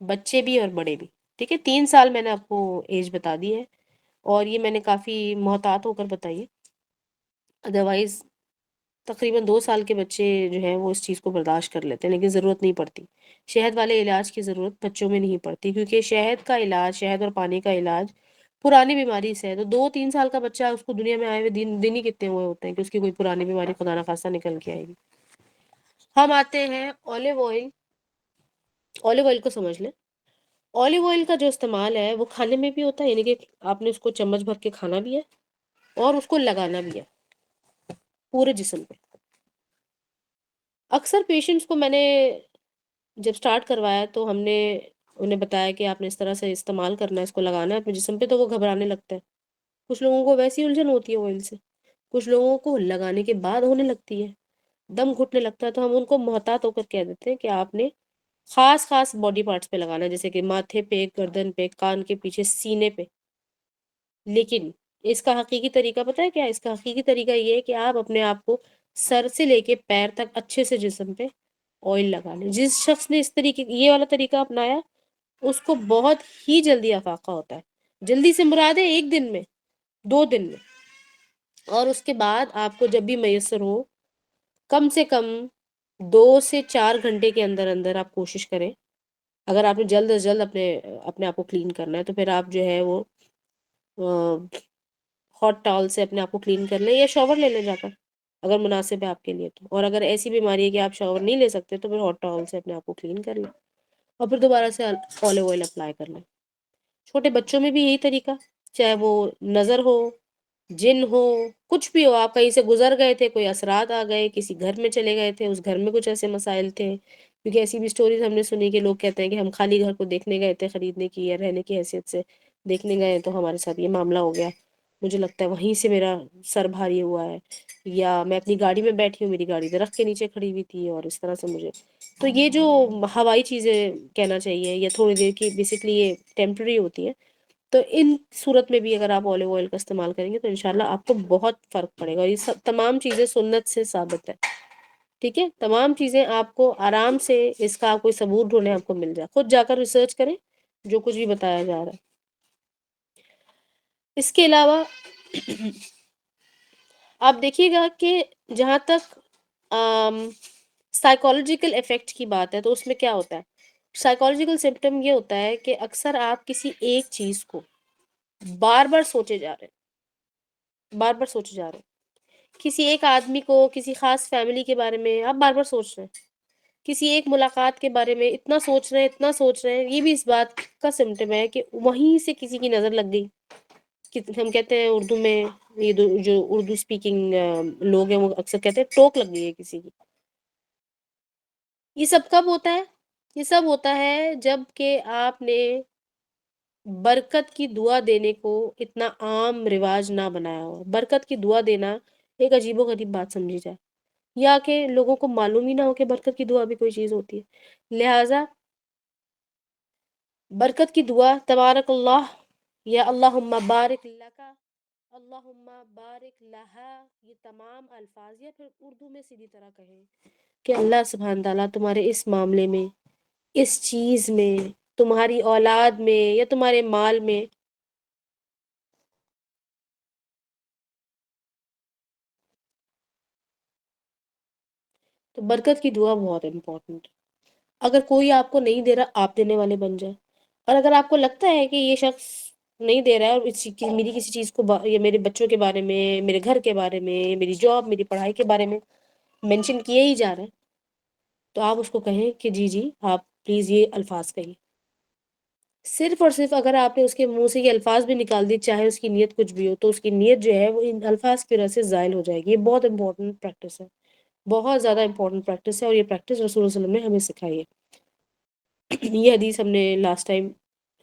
بچے بھی اور بڑے بھی۔ ٹھیک ہے، 3 سال میں نے آپ کو ایج بتا دی ہے، اور یہ میں نے کافی محتاط ہو کر بتائی ہے، ادروائز تقریباً 2 سال کے بچے جو ہیں وہ اس چیز کو برداشت کر لیتے ہیں، لیکن ضرورت نہیں پڑتی شہد والے علاج کی، ضرورت بچوں میں نہیں پڑتی، کیونکہ شہد کا علاج، شہد اور پانی کا علاج پرانی بیماری سے ہے۔ تو 2-3 سال کا بچہ، اس کو دنیا میں آئے ہوئے دن ہی کتنے ہوئے ہوتے ہیں کہ اس کی کوئی پرانی بیماری خدا نخواستہ نکل کے آئے گی۔ ہم آتے ہیں اولیو آئل۔ اولیو آئل کو سمجھ لیں، اولیو آئل کا جو استعمال ہے وہ کھانے میں بھی ہوتا ہے، یعنی کہ آپ نے اس کو چمچ بھر کے کھانا بھی ہے اور اس کو لگانا بھی ہے پورے جسم پہ۔ اکثر پیشنٹس کو میں نے جب سٹارٹ کروایا تو ہم نے انہیں بتایا کہ آپ نے اس طرح سے استعمال کرنا ہے، اس کو لگانا ہے اپنے جسم پہ، تو وہ گھبرانے لگتا ہے۔ کچھ لوگوں کو ویسی الجھن ہوتی ہے آئل سے، کچھ لوگوں کو لگانے کے بعد ہونے لگتی ہے، دم گھٹنے لگتا ہے، تو ہم ان کو محتاط ہو کر کہہ دیتے ہیں کہ آپ نے خاص خاص باڈی پارٹس پہ لگانا ہے، جیسے کہ ماتھے پہ، گردن پہ، کان کے پیچھے، سینے پہ۔ لیکن اس کا حقیقی طریقہ پتہ ہے کیا ہے؟ اس کا حقیقی طریقہ یہ ہے کہ آپ اپنے آپ کو سر سے لے کے پیر تک اچھے سے جسم پہ آئل لگا لیں۔ جس شخص نے اس طریقے یہ والا طریقہ اپنایا اس کو بہت ہی جلدی افاقہ ہوتا ہے، جلدی سے مراد ہے 1 دن میں، 2 دن میں۔ اور اس کے بعد آپ کو جب بھی میسر ہو، کم سے کم 2 سے 4 گھنٹے کے اندر اندر آپ کوشش کریں، اگر آپ نے جلد از جلد اپنے آپ کو کلین کرنا ہے تو پھر آپ جو ہے وہ ہاٹ ٹاول سے اپنے آپ کو کلین کر لیں، یا شاور لے لیں جا کر اگر مناسب ہے آپ کے لیے تو، اور اگر ایسی بیماری ہے کہ آپ شاور نہیں لے سکتے تو پھر ہاٹ ٹاول سے اپنے آپ کو کلین کر لیں، اور پھر دوبارہ سے اولیو آئل اپلائی کر لیں۔ چھوٹے بچوں میں بھی یہی طریقہ، چاہے وہ نظر ہو، جن ہو، کچھ بھی ہو، آپ کہیں سے گزر گئے تھے، کوئی اثرات آ گئے، کسی گھر میں چلے گئے تھے، اس گھر میں کچھ ایسے مسائل تھے، کیونکہ ایسی بھی سٹوریز ہم نے سنی کہ لوگ کہتے ہیں کہ ہم خالی گھر کو دیکھنے گئے تھے، خریدنے کی یا رہنے کی حیثیت سے دیکھنے گئے تو ہمارے ساتھ یہ معاملہ ہو گیا، مجھے لگتا ہے وہیں سے میرا سر بھاری ہوا ہے، یا میں اپنی گاڑی میں بیٹھی ہوں، میری گاڑی درخت کے نیچے کھڑی ہوئی تھی اور اس طرح سے مجھے، تو یہ جو ہوائی چیزیں کہنا چاہیے یا تھوڑی دیر کی بیسکلی یہ ٹیمپرری ہوتی ہے، تو ان صورت میں بھی اگر آپ اولیو آئل کا استعمال کریں گے تو انشاءاللہ آپ کو بہت فرق پڑے گا، اور یہ سب تمام چیزیں سنت سے ثابت ہے۔ ٹھیک ہے، تمام چیزیں آپ کو آرام سے، اس کا کوئی ثبوت ڈھونڈیں آپ کو مل جائے، خود جا کر ریسرچ کریں جو کچھ بھی بتایا جا رہا ہے۔ اس کے علاوہ آپ دیکھیے گا کہ جہاں تک سائیکولوجیکل افیکٹ کی بات ہے تو اس میں کیا ہوتا ہے، سائیکولوجیکل سمپٹم یہ ہوتا ہے کہ اکثر آپ کسی ایک چیز کو بار بار سوچے جا رہے ہیں، بار بار سوچے جا رہے ہیں، کسی ایک آدمی کو، کسی خاص فیملی کے بارے میں آپ بار بار سوچ رہے ہیں، کسی ایک ملاقات کے بارے میں اتنا سوچ رہے ہیں، اتنا سوچ رہے ہیں، یہ بھی اس بات کا سمٹم ہے کہ وہیں سے کسی کی نظر لگ گئی، ہم کہتے ہیں اردو میں، یہ جو اردو اسپیکنگ لوگ ہیں وہ اکثر کہتے ہیں ٹوک لگ گئی ہے کسی کی۔ یہ سب کب ہوتا ہے؟ یہ سب ہوتا ہے جب کہ آپ نے برکت کی دعا دینے کو اتنا عام رواج نہ بنایا ہو، برکت کی دعا دینا ایک عجیب و غریب بات سمجھی جائے، یا کہ لوگوں کو معلوم ہی نہ ہو کہ برکت کی دعا بھی کوئی چیز ہوتی ہے۔ لہٰذا برکت کی دعا، تبارک اللہ، یا اللہم بارک لکا، اللہم بارک لہا، یہ تمام الفاظ، یا پھر اردو میں سیدھی طرح کہیں کہ اللہ سبحانہ تعالیٰ تمہارے اس معاملے میں، اس چیز میں، تمہاری اولاد میں یا تمہارے مال میں، تو برکت کی دعا بہت امپورٹنٹ ہے۔ اگر کوئی آپ کو نہیں دے رہا، آپ دینے والے بن جائیں، اور اگر آپ کو لگتا ہے کہ یہ شخص نہیں دے رہا ہے، اور میری کسی چیز کو یا میرے بچوں کے بارے میں، میرے گھر کے بارے میں، میری جاب، میری پڑھائی کے بارے میں مینشن کیے ہی جا رہے ہیں، تو آپ اس کو کہیں کہ جی جی آپ پلیز یہ الفاظ کہیں، صرف اور صرف اگر آپ نے اس کے منہ سے یہ الفاظ بھی نکال دی، چاہے اس کی نیت کچھ بھی ہو، تو اس کی نیت جو ہے وہ ان الفاظ کی وجہ سے زائل ہو جائے گی۔ یہ بہت امپورٹنٹ پریکٹس ہے، بہت زیادہ امپورٹنٹ پریکٹس ہے، اور یہ پریکٹس رسول اللہ صلی اللہ علیہ وسلم نے ہمیں سکھائی ہے۔ یہ حدیث ہم نے لاسٹ ٹائم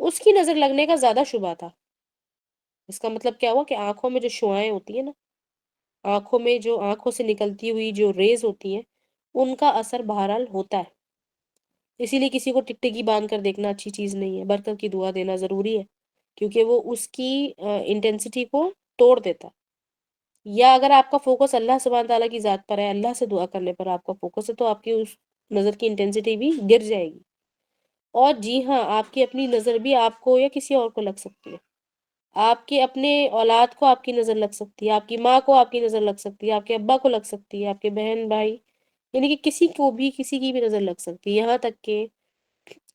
اس کی نظر لگنے کا زیادہ شبہ تھا۔ اس کا مطلب کیا ہوا کہ آنکھوں میں جو شعاعیں ہوتی ہیں نا، آنکھوں میں جو آنکھوں سے نکلتی ہوئی جو ریز ہوتی ہیں، ان کا اثر بہرحال ہوتا ہے۔ اسی لیے کسی کو ٹکٹکی باندھ کر دیکھنا اچھی چیز نہیں ہے، برکت کی دعا دینا ضروری ہے، کیونکہ وہ اس کی انٹینسٹی کو توڑ دیتا ہے۔ یا اگر آپ کا فوکس اللہ سبحانہ تعالیٰ کی ذات پر ہے، اللہ سے دعا کرنے پر آپ کا فوکس ہے، تو آپ کی اس نظر کی انٹینسٹی بھی گر جائے گی۔ اور جی ہاں، آپ کی اپنی نظر بھی آپ کو یا کسی اور کو لگ سکتی ہے، آپ کے اپنے اولاد کو آپ کی نظر لگ سکتی ہے، آپ کی ماں کو آپ کی نظر لگ سکتی ہے، آپ کے ابا کو لگ سکتی ہے، آپ کے بہن بھائی، یعنی کہ کسی کو بھی کسی کی بھی نظر لگ سکتی ہے، یہاں تک کہ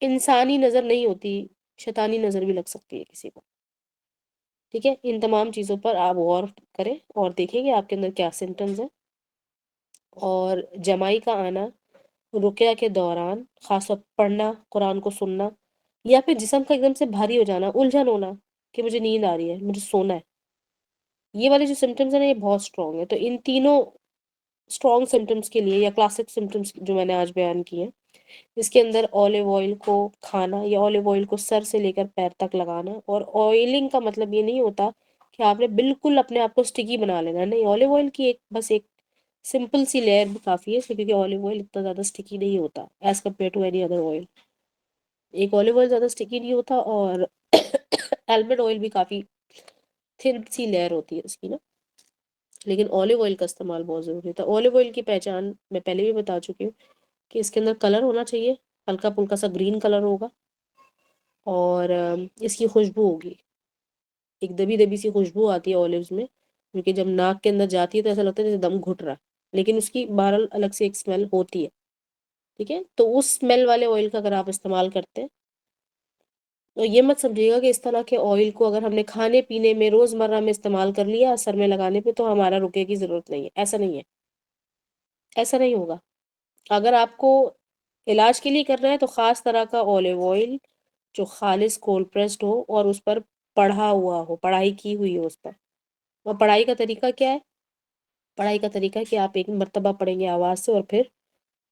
انسانی نظر نہیں ہوتی، شیطانی نظر بھی لگ سکتی ہے کسی کو۔ ٹھیک ہے، ان تمام چیزوں پر آپ غور کریں اور دیکھیں کہ آپ کے اندر کیا سمٹمز ہیں۔ اور جمائی کا آنا رقیہ کے دوران، خاص طور پڑھنا، قرآن کو سننا، یا پھر جسم کا ایک دم سے بھاری ہو جانا، الجھن ہونا کہ مجھے نیند آ رہی ہے، مجھے سونا ہے، یہ والے جو سمٹمز ہیں نا، یہ بہت اسٹرانگ ہے۔ تو ان تینوں اسٹرانگ سمٹمز کے لیے، یا کلاسک سمٹمز جو میں نے آج بیان کیے ہیں، اس کے اندر اولیو آئل کو کھانا، یا اولیو آئل کو سر سے لے کر پیر تک لگانا۔ اور آئلنگ کا مطلب یہ نہیں ہوتا کہ آپ نے بالکل اپنے آپ کو اسٹکی بنا لینا ہے، نہیں، اولیو آئل کی بس ایک سمپل سی لیئر بھی کافی ہے، اس لیے کیونکہ اولیو آئل اتنا زیادہ اسٹکی نہیں ہوتا as compare to any other oil. ایک اولیو آئل زیادہ اسٹکی نہیں ہوتا، اور المنڈ آئل بھی کافی تھن سی لیئر ہوتی ہے اس کی نا، لیکن اولیو آئل کا استعمال بہت ضروری تھا۔ اولیو آئل کی پہچان میں پہلے بھی بتا چکی ہوں کہ اس کے اندر کلر ہونا چاہیے، ہلکا پھلکا سا گرین کلر ہوگا، اور اس کی خوشبو ہوگی، ایک دبی دبی سی خوشبو آتی ہے اولیوز میں، کیونکہ جب ناک کے اندر جاتی ہے تو ایسا لگتا ہے جیسے دم گھٹ رہا ہے، لیکن اس کی بہرحال الگ سے ایک اسمیل ہوتی ہے۔ ٹھیک ہے، تو اس اسمیل والے آئل کا اگر آپ استعمال کرتے ہیں تو یہ مت سمجھیے گا کہ اس طرح کے آئل کو اگر ہم نے کھانے پینے میں روزمرہ میں استعمال کر لیا سر میں لگانے پہ تو ہمارا رکے کی ضرورت نہیں ہے، ایسا نہیں ہے، ایسا نہیں ہوگا۔ اگر آپ کو علاج کے لیے کرنا ہے تو خاص طرح کا اولیو آئل جو خالص کولڈ پریسڈ ہو، اور اس پر پڑھا ہوا ہو، پڑھائی کی ہوئی ہو اس پر۔ اور پڑھائی کا طریقہ کیا ہے؟ پڑھائی کا طریقہ ہے کہ آپ ایک مرتبہ پڑھیں گے آواز سے، اور پھر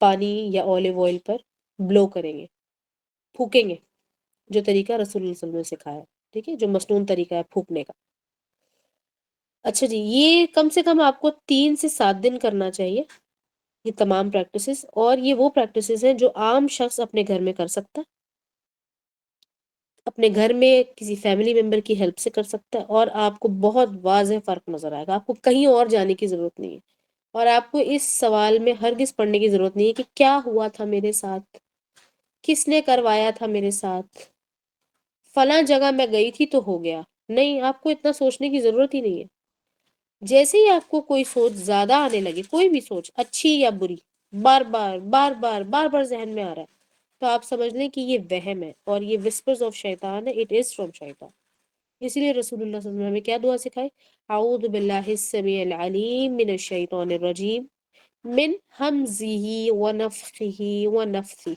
پانی یا اولیو آئل پر بلو کریں گے، پھونکیں گے، جو طریقہ رسول اللہ صلی اللہ علیہ وسلم نے سکھایا ہے، ٹھیک ہے، جو مسنون طریقہ ہے پھونکنے کا۔ اچھا جی، یہ کم سے کم آپ کو 3 سے 7 دن کرنا چاہیے، یہ تمام پریکٹسز، اور یہ وہ پریکٹسز ہیں جو عام شخص اپنے گھر میں کر سکتا ہے، اپنے گھر میں کسی فیملی ممبر کی ہیلپ سے کر سکتا ہے، اور آپ کو بہت واضح فرق نظر آئے گا، آپ کو کہیں اور جانے کی ضرورت نہیں ہے، اور آپ کو اس سوال میں ہرگز پڑھنے کی ضرورت نہیں ہے کہ کیا ہوا تھا میرے ساتھ، کس نے کروایا تھا میرے ساتھ، فلاں جگہ میں گئی تھی تو ہو گیا۔ نہیں، آپ کو اتنا سوچنے کی ضرورت ہی نہیں ہے۔ جیسے ہی آپ کو کوئی سوچ زیادہ آنے لگے، کوئی بھی سوچ اچھی یا بری، بار بار بار بار بار بار ذہن میں آ رہا ہے، تو آپ سمجھ لیں کہ یہ وہم ہے، اور یہ وسپرز آف شیطان ہے، اٹ از فرام شیطان۔ اسی لیے رسول اللہ صلی اللہ علیہ وسلم ہمیں کیا دعا سکھائی؟ اعوذ باللہ السمیع العلیم من الشیطان الرجیم من ہمزہ ونفخہ ونفثہ۔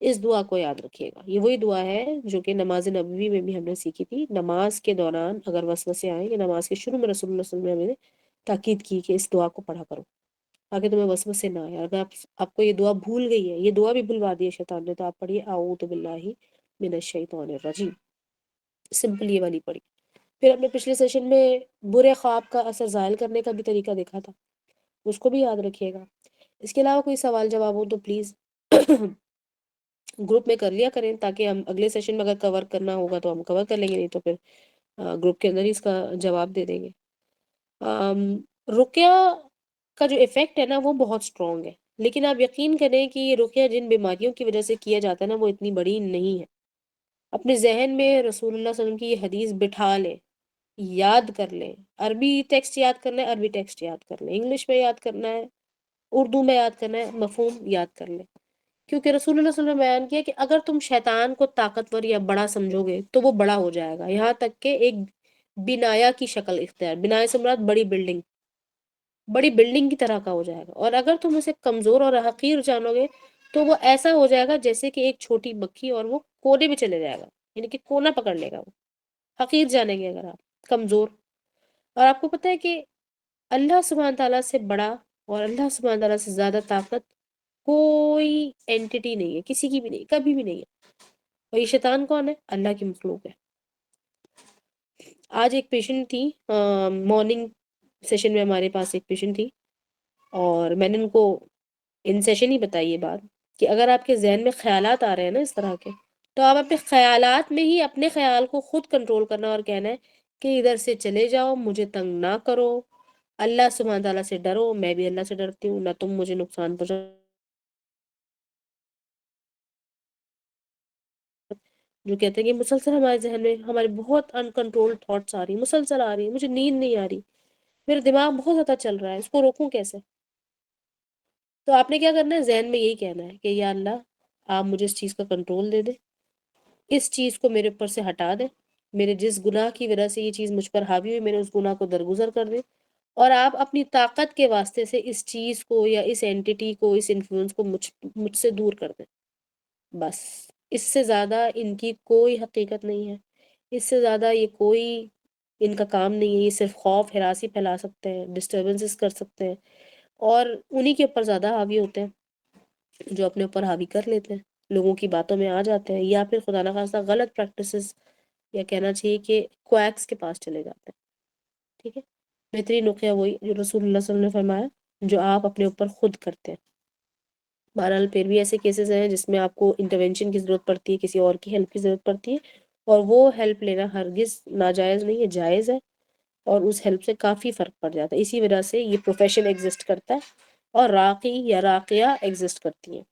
اس دعا کو یاد رکھیے گا، یہ وہی دعا ہے جو کہ نماز نبوی میں بھی ہم نے سیکھی تھی۔ نماز کے دوران اگر وسوسے آئیں، یا نماز کے شروع میں رسول اللہ صلی اللہ علیہ وسلم نے تاکید کی کہ اس دعا کو پڑھا کرو تاکہ تمہیں وسوسے نہ آئے۔ اگر آپ کو یہ دعا بھول گئی ہے، یہ دعا بھی بھلوا دی ہے شیطان نے، تو آپ پڑھیے اعوذ باللہ من الشیطان الرجیم، سمپل یہ والی پڑھی۔ پھر ہم نے پچھلے سیشن میں برے خواب کا اثر زائل کرنے کا بھی طریقہ دیکھا تھا، اس کو بھی یاد رکھیے گا۔ اس کے علاوہ کوئی سوال جواب ہو تو پلیز گروپ میں کر لیا کریں، تاکہ ہم اگلے سیشن میں اگر کور کرنا ہوگا تو ہم کور کر لیں گے، نہیں تو پھر گروپ کے اندر ہی اس کا جواب دے دیں گے۔ رقیہ کا جو ایفیکٹ ہے نا وہ بہت اسٹرانگ ہے، لیکن آپ یقین کریں کہ یہ رقیہ جن بیماریوں کی وجہ سے کیا جاتا ہے نا وہ اتنی بڑی نہیں ہے۔ اپنے ذہن میں رسول اللہ صلی اللہ علیہ وسلم کی یہ حدیث بٹھا لیں، یاد کر لیں، عربی ٹیکسٹ یاد کرنا ہے عربی ٹیکسٹ یاد کر لیں، انگلش میں یاد کرنا ہے، اردو میں یاد کرنا ہے، مفہوم یاد کر لیں، کیونکہ رسول اللہ صلی اللہ علیہ وسلم نے بیان کیا کہ اگر تم شیطان کو طاقتور یا بڑا سمجھو گے تو وہ بڑا ہو جائے گا، یہاں تک کہ ایک بنایا کی شکل اختیار، بنایا سے مراد بڑی بلڈنگ کی طرح کا ہو جائے گا، اور اگر تم اسے کمزور اور حقیر جانو گے تو وہ ایسا ہو جائے گا جیسے کہ ایک چھوٹی مکھی، اور وہ کونے میں چلے جائے گا، یعنی کہ کونا پکڑ لے گا، وہ حقیر جانیں گے اگر آپ، کمزور۔ اور آپ کو پتہ ہے کہ اللہ سبحانہ تعالیٰ سے بڑا اور اللہ سبحانہ تعالیٰ سے زیادہ طاقت کوئی اینٹی نہیں ہے، کسی کی بھی نہیں، کبھی بھی نہیں ہے۔ اور یہ شیطان کون ہے؟ اللہ کی مخلوق ہے۔ آج ایک پیشنٹ تھی، مارننگ سیشن میں ہمارے پاس ایک پیشنٹ تھی، اور میں نے ان کو ان سیشن ہی بتائی یہ بات کہ اگر آپ کے ذہن میں خیالات آ رہے ہیں نا اس طرح کے، تو آپ اپنے خیالات میں ہی اپنے خیال کو خود کنٹرول کرنا اور کہنا ہے کہ ادھر سے چلے جاؤ، مجھے تنگ نہ کرو، اللہ سبحانہ تعالیٰ سے ڈرو، میں بھی اللہ سے ڈرتی ہوں، نہ تم مجھے نقصان پہنچاؤ۔ جو کہتے ہیں کہ مسلسل ہمارے ذہن میں ہمارے بہت انکنٹرول تھاٹس آ رہی ہیں، مسلسل آ رہی ہیں، مجھے نیند نہیں آ رہی، میرا دماغ بہت زیادہ چل رہا ہے، اس کو روکوں کیسے؟ تو آپ نے کیا کرنا ہے؟ ذہن میں یہی کہنا ہے کہ یا اللہ آپ مجھے اس چیز کا کنٹرول دے دے، اس چیز کو میرے اوپر سے ہٹا دے، میرے جس گناہ کی وجہ سے یہ چیز مجھ پر حاوی ہوئی میرے اس گناہ کو درگزر کر دے، اور آپ اپنی طاقت کے واسطے سے اس چیز کو یا اس اینٹی کو، اس انفلوئنس کو مجھ سے دور کر دیں۔ بس اس سے زیادہ ان کی کوئی حقیقت نہیں ہے، اس سے زیادہ یہ کوئی ان کا کام نہیں ہے، یہ صرف خوف ہراسی پھیلا سکتے ہیں، ڈسٹربنسز کر سکتے ہیں، اور انہی کے اوپر زیادہ حاوی ہوتے ہیں جو اپنے اوپر حاوی کر لیتے ہیں، لوگوں کی باتوں میں آ جاتے ہیں، یا پھر خدا نخواستہ غلط پریکٹسز، یا کہنا چاہیے کہ کویکس کے پاس چلے جاتے ہیں۔ ٹھیک ہے، بہترین رقیہ وہی جو رسول اللہ صلی اللہ علیہ وسلم نے فرمایا، جو آپ اپنے اوپر خود کرتے ہیں۔ بہرحال پھر بھی ایسے کیسز ہیں جس میں آپ کو انٹرونشن کی ضرورت پڑتی ہے، کسی اور کی ہیلپ کی ضرورت پڑتی ہے، اور وہ ہیلپ لینا ہرگز ناجائز نہیں ہے، جائز ہے، اور اس ہیلپ سے کافی فرق پڑ جاتا ہے۔ اسی وجہ سے یہ پروفیشن ایگزسٹ کرتا ہے، اور راقی یا راقیہ ایگزسٹ کرتی ہیں،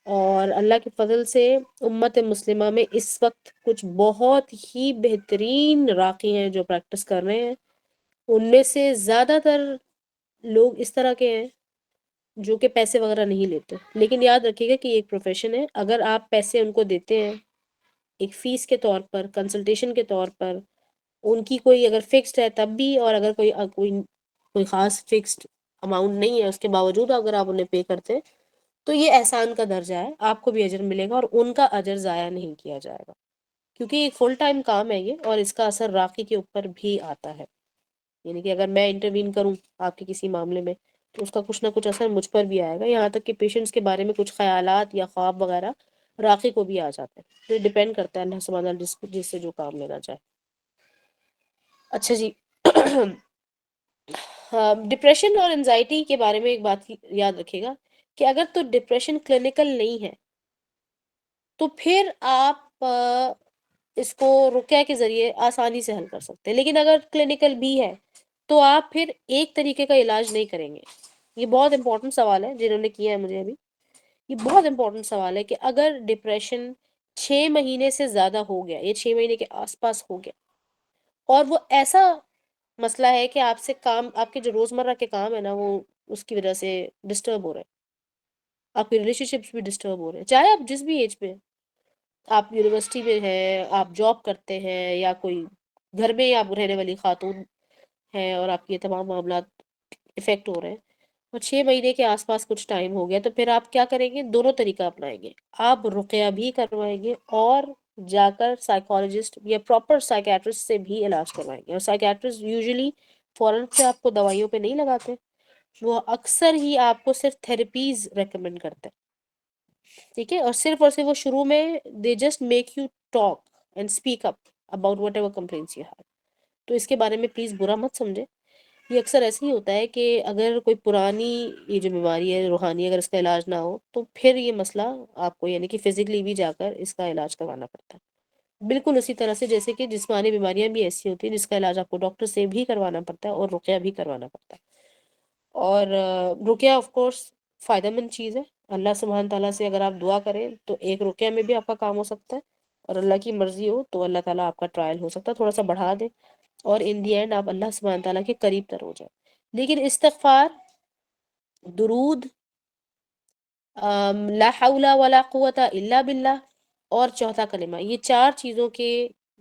اور اللہ کے فضل سے امت مسلمہ میں اس وقت کچھ بہت ہی بہترین راقی ہیں جو پریکٹس کر رہے ہیں۔ ان میں سے زیادہ تر لوگ اس طرح کے ہیں جو کہ پیسے وغیرہ نہیں لیتے، لیکن یاد رکھیے گا کہ یہ ایک پروفیشن ہے، اگر آپ پیسے ان کو دیتے ہیں ایک فیس کے طور پر، کنسلٹیشن کے طور پر، ان کی کوئی اگر فکسڈ ہے تب بھی، اور اگر کوئی خاص فکسڈ اماؤنٹ نہیں ہے اس کے باوجود اگر آپ انہیں پے کرتے ہیں، تو یہ احسان کا درجہ ہے، آپ کو بھی اجر ملے گا، اور ان کا اجر ضائع نہیں کیا جائے گا، کیونکہ ایک فل ٹائم کام ہے یہ، اور اس کا اثر راقی کے اوپر بھی آتا ہے۔ یعنی کہ اگر میں انٹروین کروں آپ کے کسی معاملے میں تو اس کا کچھ نہ کچھ اثر مجھ پر بھی آئے گا، یہاں تک کہ پیشنٹس کے بارے میں کچھ خیالات یا خواب وغیرہ راقی کو بھی آ جاتے ہیں، تو ڈیپینڈ کرتا ہے اللہ سبحانہ جس سے جو کام لینا چاہے۔ اچھا جی، ڈپریشن اور انزائٹی کے بارے میں ایک بات یاد رکھے گا کہ اگر تو ڈپریشن کلینکل نہیں ہے تو پھر آپ اس کو رقیہ کے ذریعے آسانی سے حل کر سکتے ہیں، لیکن اگر کلینکل بھی ہے تو آپ پھر ایک طریقے کا علاج نہیں کریں گے۔ یہ بہت امپورٹنٹ سوال ہے جنہوں نے کیا ہے مجھے ابھی، یہ بہت امپورٹنٹ سوال ہے کہ اگر ڈپریشن 6 مہینے سے زیادہ ہو گیا، یہ 6 مہینے کے آس پاس ہو گیا، اور وہ ایسا مسئلہ ہے کہ آپ سے کام، آپ کے جو روزمرہ کے کام ہے نا، وہ اس کی وجہ سے ڈسٹرب ہو رہے ہیں، آپ کے ریلیشن شپس بھی ڈسٹرب ہو رہے ہیں، چاہے آپ جس بھی ایج پہ ہیں، آپ یونیورسٹی میں ہیں، آپ جاب کرتے ہیں، یا کوئی گھر میں آپ رہنے والی خاتون ہیں، اور آپ کے یہ تمام معاملات افیکٹ ہو رہے ہیں، اور 6 مہینے کے آس پاس کچھ ٹائم ہو گیا، تو پھر آپ کیا کریں گے؟ دونوں طریقہ اپنائیں گے، آپ رقیہ بھی کروائیں گے، اور جا کر سائیکالوجسٹ یا پراپر سائیکیٹرسٹ سے بھی علاج کروائیں گے۔ اور سائیکیٹرسٹ یوزلی فوراً سے آپ کو دوائیوں پہ نہیں لگاتے، وہ اکثر ہی آپ کو صرف تھراپیز ریکمینڈ کرتے ہیں، ٹھیک ہے، اور صرف وہ شروع میں دے just make you talk and speak up about whatever complaints you have. تو اس کے بارے میں پلیز برا مت سمجھے، یہ اکثر ایسے ہی ہوتا ہے کہ اگر کوئی پرانی یہ جو بیماری ہے روحانی، اگر اس کا علاج نہ ہو تو پھر یہ مسئلہ آپ کو یعنی کہ فزیکلی بھی جا کر اس کا علاج کروانا پڑتا ہے، بالکل اسی طرح سے جیسے کہ جسمانی بیماریاں بھی ایسی ہوتی ہیں جس کا علاج آپ کو ڈاکٹر سے بھی کروانا پڑتا ہے اور رقیہ بھی کروانا پڑتا ہے۔ اور رقیہ آف کورس فائدہ مند چیز ہے، اللہ سبحانہ تعالیٰ سے اگر آپ دعا کریں تو ایک رقیہ میں بھی آپ کا کام ہو سکتا ہے، اور اللہ کی مرضی ہو تو اللہ تعالیٰ آپ کا ٹرائل ہو سکتا ہے، تھوڑا سا بڑھا دے، اور ان دی اینڈ آپ اللہ سبحانہ تعالیٰ کے قریب تر ہو جائے۔ لیکن استغفار، درود، لا حول ولا قوت الا باللہ، اور چوتھا کلمہ، یہ 4 چیزوں کے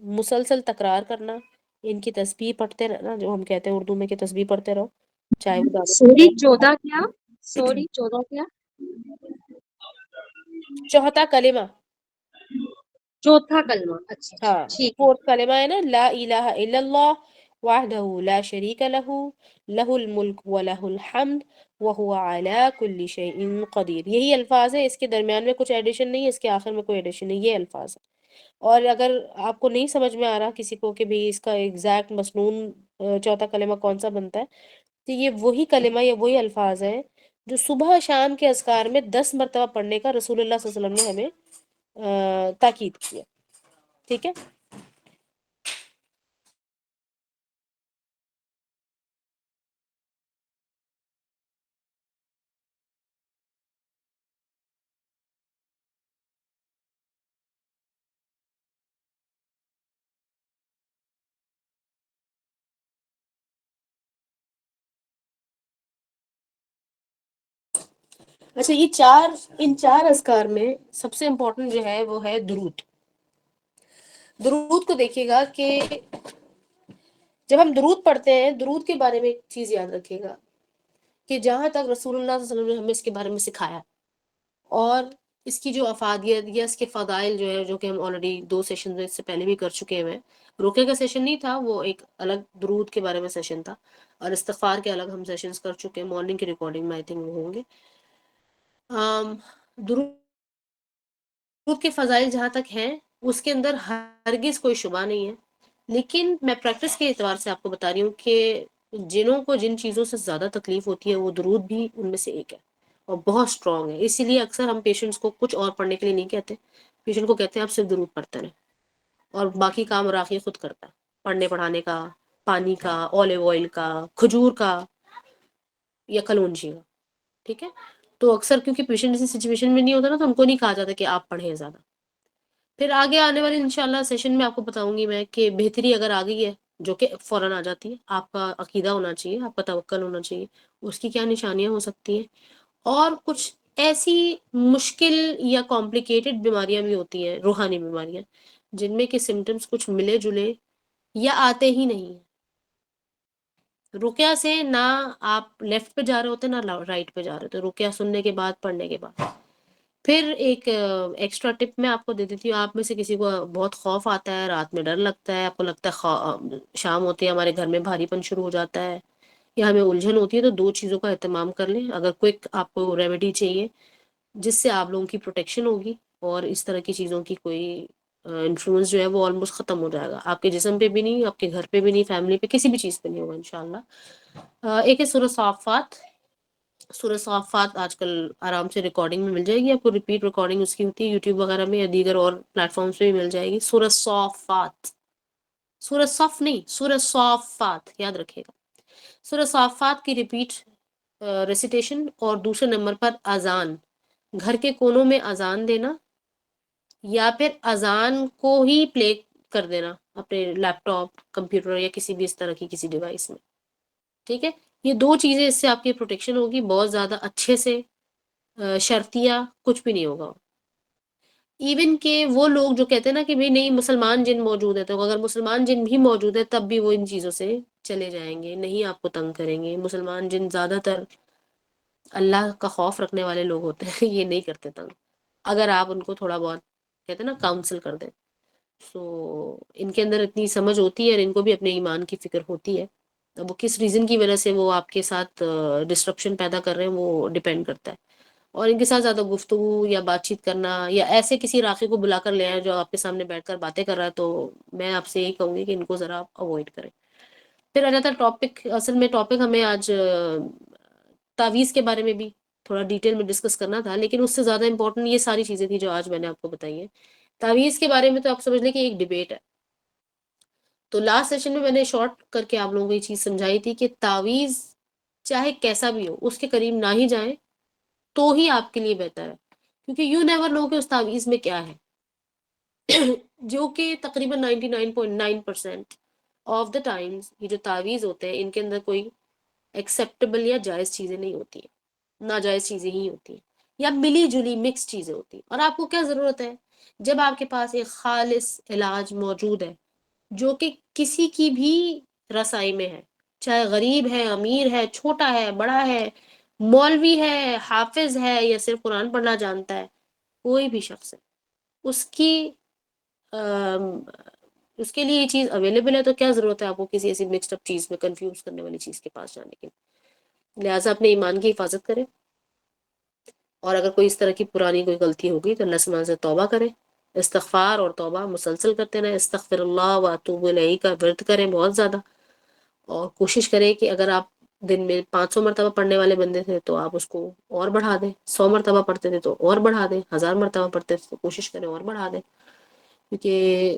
مسلسل تکرار کرنا، ان کی تسبیح پڑھتے رہنا، جو ہم کہتے ہیں اردو میں کہ تسبیح پڑھتے رہو، چاہے وہ سوری 14 کیا؟ سوری 14 کیا؟ چوتھا کلمہ، چوتھا کلمہ، اچھا ہاں ٹھیک ہے۔ فورتھ کلمہ ہے نا، لا الہ الا اللہ وحدہ لا شریک لہ، لہ الملک و لہ الحمد وَهُوَ عَلَى كُلِّ شَيْءٍ قدیر، یہی الفاظ ہے، اس کے درمیان میں کچھ ایڈیشن نہیں ہے، اس کے آخر میں کوئی ایڈیشن نہیں، یہ الفاظ ہے۔ اور اگر آپ کو نہیں سمجھ میں آ رہا کسی کو کہ بھی اس کا ایگزیکٹ مسنون چوتھا کلمہ کون سا بنتا ہے، تو یہ وہی کلمہ یا وہی الفاظ ہے جو صبح شام کے اذکار میں 10 مرتبہ پڑھنے کا رسول اللہ صلی اللہ علیہ وسلم نے ہمیں تاکید کیا، ٹھیک ہے۔ اچھا، ان چار اذکار میں سب سے امپورٹنٹ جو ہے وہ ہے درود۔ درود کو دیکھیے گا کہ جب ہم درود پڑھتے ہیں، درود کے بارے میں ایک چیز یاد رکھیے گا کہ جہاں تک رسول اللہ صلی اللہ علیہ وسلم نے ہمیں اس کے بارے میں سکھایا، اور اس کی جو افادیت یا اس کے فضائل جو ہے، جو کہ ہم آلریڈی 2 سیشن میں اس سے پہلے بھی کر چکے ہیں، رکے کا سیشن نہیں تھا، وہ ایک الگ درود کے بارے میں سیشن تھا، اور استغفار کے الگ ہم سیشنز کر چکے ہیں، مارننگ کی ریکارڈنگ میں آئی تھنک وہ ہوں گے۔ درود کے فضائل جہاں تک ہیں، اس کے اندر ہرگز کوئی شبہ نہیں ہے، لیکن میں پریکٹس کے اعتبار سے آپ کو بتا رہی ہوں کہ جنوں کو جن چیزوں سے زیادہ تکلیف ہوتی ہے، وہ درود بھی ان میں سے ایک ہے، اور بہت اسٹرانگ ہے۔ اسی لیے اکثر ہم پیشنٹس کو کچھ اور پڑھنے کے لیے نہیں کہتے، پیشنٹ کو کہتے ہیں آپ صرف درود پڑھتے رہیں، اور باقی کام راقی خود کرتا ہے، پڑھنے پڑھانے کا، پانی کا، اولیو آئل کا، کھجور کا، یا کلونجی کا، ٹھیک ہے۔ تو اکثر کیونکہ پیشنٹ اسی سچویشن میں نہیں ہوتا نا، تو ہم کو نہیں کہا جاتا کہ آپ پڑھیں زیادہ۔ پھر آگے آنے والے انشاءاللہ سیشن میں آپ کو بتاؤں گی میں کہ بہتری اگر آ گئی ہے، جو کہ فوراً آ جاتی ہے، آپ کا عقیدہ ہونا چاہیے، آپ کا توکل ہونا چاہیے، اس کی کیا نشانیاں ہو سکتی ہیں، اور کچھ ایسی مشکل یا کمپلیکیٹڈ بیماریاں بھی ہوتی ہیں، روحانی بیماریاں، جن میں کہ سمٹمز کچھ ملے جلے یا آتے ہی نہیں ہیں۔ رقیہ سے نہ آپ لیفٹ پہ جا رہے ہوتے، نہ رائٹ پہ جا رہے ہوتے، رقیہ سننے کے بعد، پڑھنے کے بعد۔ پھر ایک ایکسٹرا ٹپ میں آپ کو دے دیتی ہوں، آپ میں سے کسی کو بہت خوف آتا ہے، رات میں ڈر لگتا ہے، آپ کو لگتا ہے شام ہوتی ہے ہمارے گھر میں بھاری پن شروع ہو جاتا ہے، یا ہمیں الجھن ہوتی ہے، تو 2 چیزوں کا اہتمام کر لیں۔ اگر کوئک آپ کو ریمیڈی چاہیے جس سے آپ لوگوں کی پروٹیکشن ہوگی، اور اس طرح کی چیزوں کی کوئی انفلوئنس جو ہے وہ آلموسٹ ختم ہو جائے گا، آپ کے جسم پہ بھی نہیں، آپ کے گھر پہ بھی نہیں، فیملی پہ، کسی بھی چیز پہ نہیں ہوگا انشاءاللہ۔ ایک ہے سورہ صافات۔ سورہ صافات آج کل آرام سے ریکارڈنگ میں مل جائے گی آپ کو، ریپیٹ ریکارڈنگ اس کی ہوتی ہے یوٹیوب وغیرہ میں، یا دیگر اور پلیٹ فارمس پہ بھی مل جائے گی۔ سورہ صافات، سورہ صف نہیں، سورہ صافات یاد رکھیے گا۔ سورہ صافات کی ریپیٹ ریسیٹیشن، اور دوسرے نمبر پر اذان، گھر کے کونوں میں اذان دینا، یا پھر اذان کو ہی پلے کر دینا اپنے لیپ ٹاپ، کمپیوٹر، یا کسی بھی اس طرح کی کسی ڈیوائس میں، ٹھیک ہے۔ یہ 2 چیزیں، اس سے آپ کی پروٹیکشن ہوگی بہت زیادہ اچھے سے، شرطیہ کچھ بھی نہیں ہوگا۔ ایون کہ وہ لوگ جو کہتے ہیں نا کہ بھئی نہیں مسلمان جن موجود ہے، تو اگر مسلمان جن بھی موجود ہے تب بھی وہ ان چیزوں سے چلے جائیں گے، نہیں آپ کو تنگ کریں گے۔ مسلمان جن زیادہ تر اللہ کا خوف رکھنے والے لوگ ہوتے ہیں، یہ نہیں کرتے تنگ، اگر آپ ان کو تھوڑا بہت کہتے ہیں نا کاؤنسل کر دیں۔ سو ان کے اندر اتنی سمجھ ہوتی ہے، اور ان کو بھی اپنے ایمان کی فکر ہوتی ہے، اب وہ کس ریزن کی وجہ سے وہ آپ کے ساتھ ڈسٹرپشن پیدا کر رہے ہیں وہ ڈیپینڈ کرتا ہے۔ اور ان کے ساتھ زیادہ گفتگو یا بات چیت کرنا، یا ایسے کسی راقی کو بلا کر لے آئیں جو آپ کے سامنے بیٹھ کر باتیں کر رہا ہے، تو میں آپ سے یہی کہوں گی کہ ان کو ذرا آپ اوائڈ کریں۔ پھر آ جاتا ہے ٹاپک، اصل میں ٹاپک ہمیں آج تعویذ کے بارے میں بھی تھوڑا ڈیٹیل میں ڈسکس کرنا تھا، لیکن اس سے زیادہ امپورٹنٹ یہ ساری چیزیں تھیں جو آج میں نے آپ کو بتائی ہیں۔ تعویذ کے بارے میں تو آپ سمجھ لیں کہ ایک ڈیبیٹ ہے۔ تو لاسٹ سیشن میں نے شارٹ کر کے آپ لوگوں کو یہ چیز سمجھائی تھی کہ تعویذ چاہے کیسا بھی ہو، اس کے قریب نہ ہی جائیں تو ہی آپ کے لیے بہتر ہے، کیونکہ یو نیور نو کہ اس تعویذ میں کیا ہے، جو کہ تقریباً 99.9% آف دا ٹائمز یہ جو تعویذ ہوتے ہیں ان کے اندر کوئی ایکسیپٹیبل یا جائز چیزیں نہیں ہوتی ہیں، ناجائز چیزیں ہی ہوتی ہیں، یا ملی جلی مکس چیزیں ہوتی ہیں۔ اور آپ کو کیا ضرورت ہے، جب آپ کے پاس ایک خالص علاج موجود ہے جو کہ کسی کی بھی رسائی میں ہے، چاہے غریب ہے، امیر ہے، چھوٹا ہے، بڑا ہے، مولوی ہے، حافظ ہے، یا صرف قرآن پڑھنا جانتا ہے، کوئی بھی شخص ہے، اس کی آم، اس کے لیے یہ چیز اویلیبل ہے، تو کیا ضرورت ہے آپ کو کسی ایسی مکسڈ اپ چیز میں، کنفیوز کرنے والی چیز کے پاس جانے کی۔ لہٰذا اپنے ایمان کی حفاظت کریں، اور اگر کوئی اس طرح کی پرانی کوئی غلطی ہوگی تو اللہ سبحانہ سے توبہ کریں، استغفار اور توبہ مسلسل کرتے رہیں، استغفر اللہ و اتوب الیہ کا ورد کریں بہت زیادہ، اور کوشش کریں کہ اگر آپ دن میں 500 مرتبہ پڑھنے والے بندے تھے تو آپ اس کو اور بڑھا دیں، 100 مرتبہ پڑھتے تھے تو اور بڑھا دیں، 1000 مرتبہ پڑھتے تھے تو کوشش کریں اور بڑھا دیں، کیونکہ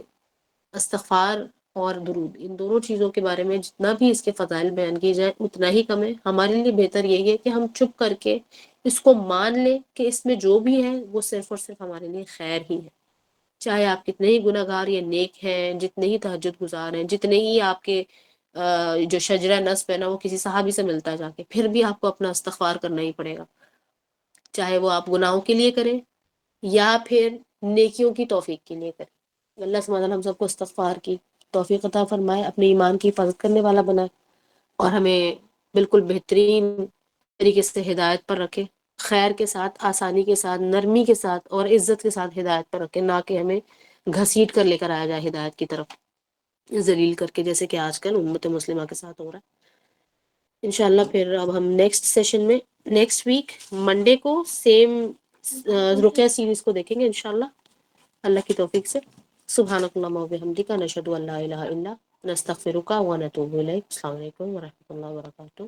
استغفار اور درود ان دونوں چیزوں کے بارے میں جتنا بھی اس کے فضائل بیان کیے جائیں اتنا ہی کم ہے۔ ہمارے لیے بہتر یہی ہے کہ ہم چپ کر کے اس کو مان لیں کہ اس میں جو بھی ہے وہ صرف اور صرف ہمارے لیے خیر ہی ہے، چاہے آپ کتنے ہی گناہ گار یا نیک ہیں، جتنے ہی تہجد گزار ہیں، جتنے ہی آپ کے جو شجرہ نصب ہے نا وہ کسی صحابی سے ملتا ہے جا کے، پھر بھی آپ کو اپنا استغفار کرنا ہی پڑے گا، چاہے وہ آپ گناہوں کے لیے کریں یا پھر نیکیوں کی توفیق کے لیے کریں۔ اللہ سبحانہ وتعالی ہم سب کو استغفار کی توفیق عطا فرمائے، اپنے ایمان کی حفاظت کرنے والا بنائے، اور ہمیں بالکل بہترین طریقے سے ہدایت پر رکھے، خیر کے ساتھ، آسانی کے ساتھ، نرمی کے ساتھ اور عزت کے ساتھ ہدایت پر رکھے، نہ کہ ہمیں گھسیٹ کر لے کر آیا جائے ہدایت کی طرف، ذلیل کر کے، جیسے کہ آج کل امت مسلمہ کے ساتھ ہو رہا ہے۔ انشاءاللہ پھر اب ہم نیکسٹ سیشن میں نیکسٹ ویک منڈے کو سیم رقیہ سیریز کو دیکھیں گے انشاءاللہ، اللہ کی توفیق سے۔ سبحانک اللہم و بحمدک، نشہد ان لا الہ الا انت، نستغفرک و نتوب الیک۔ السلام علیکم ورحمۃ اللہ وبرکاتہ۔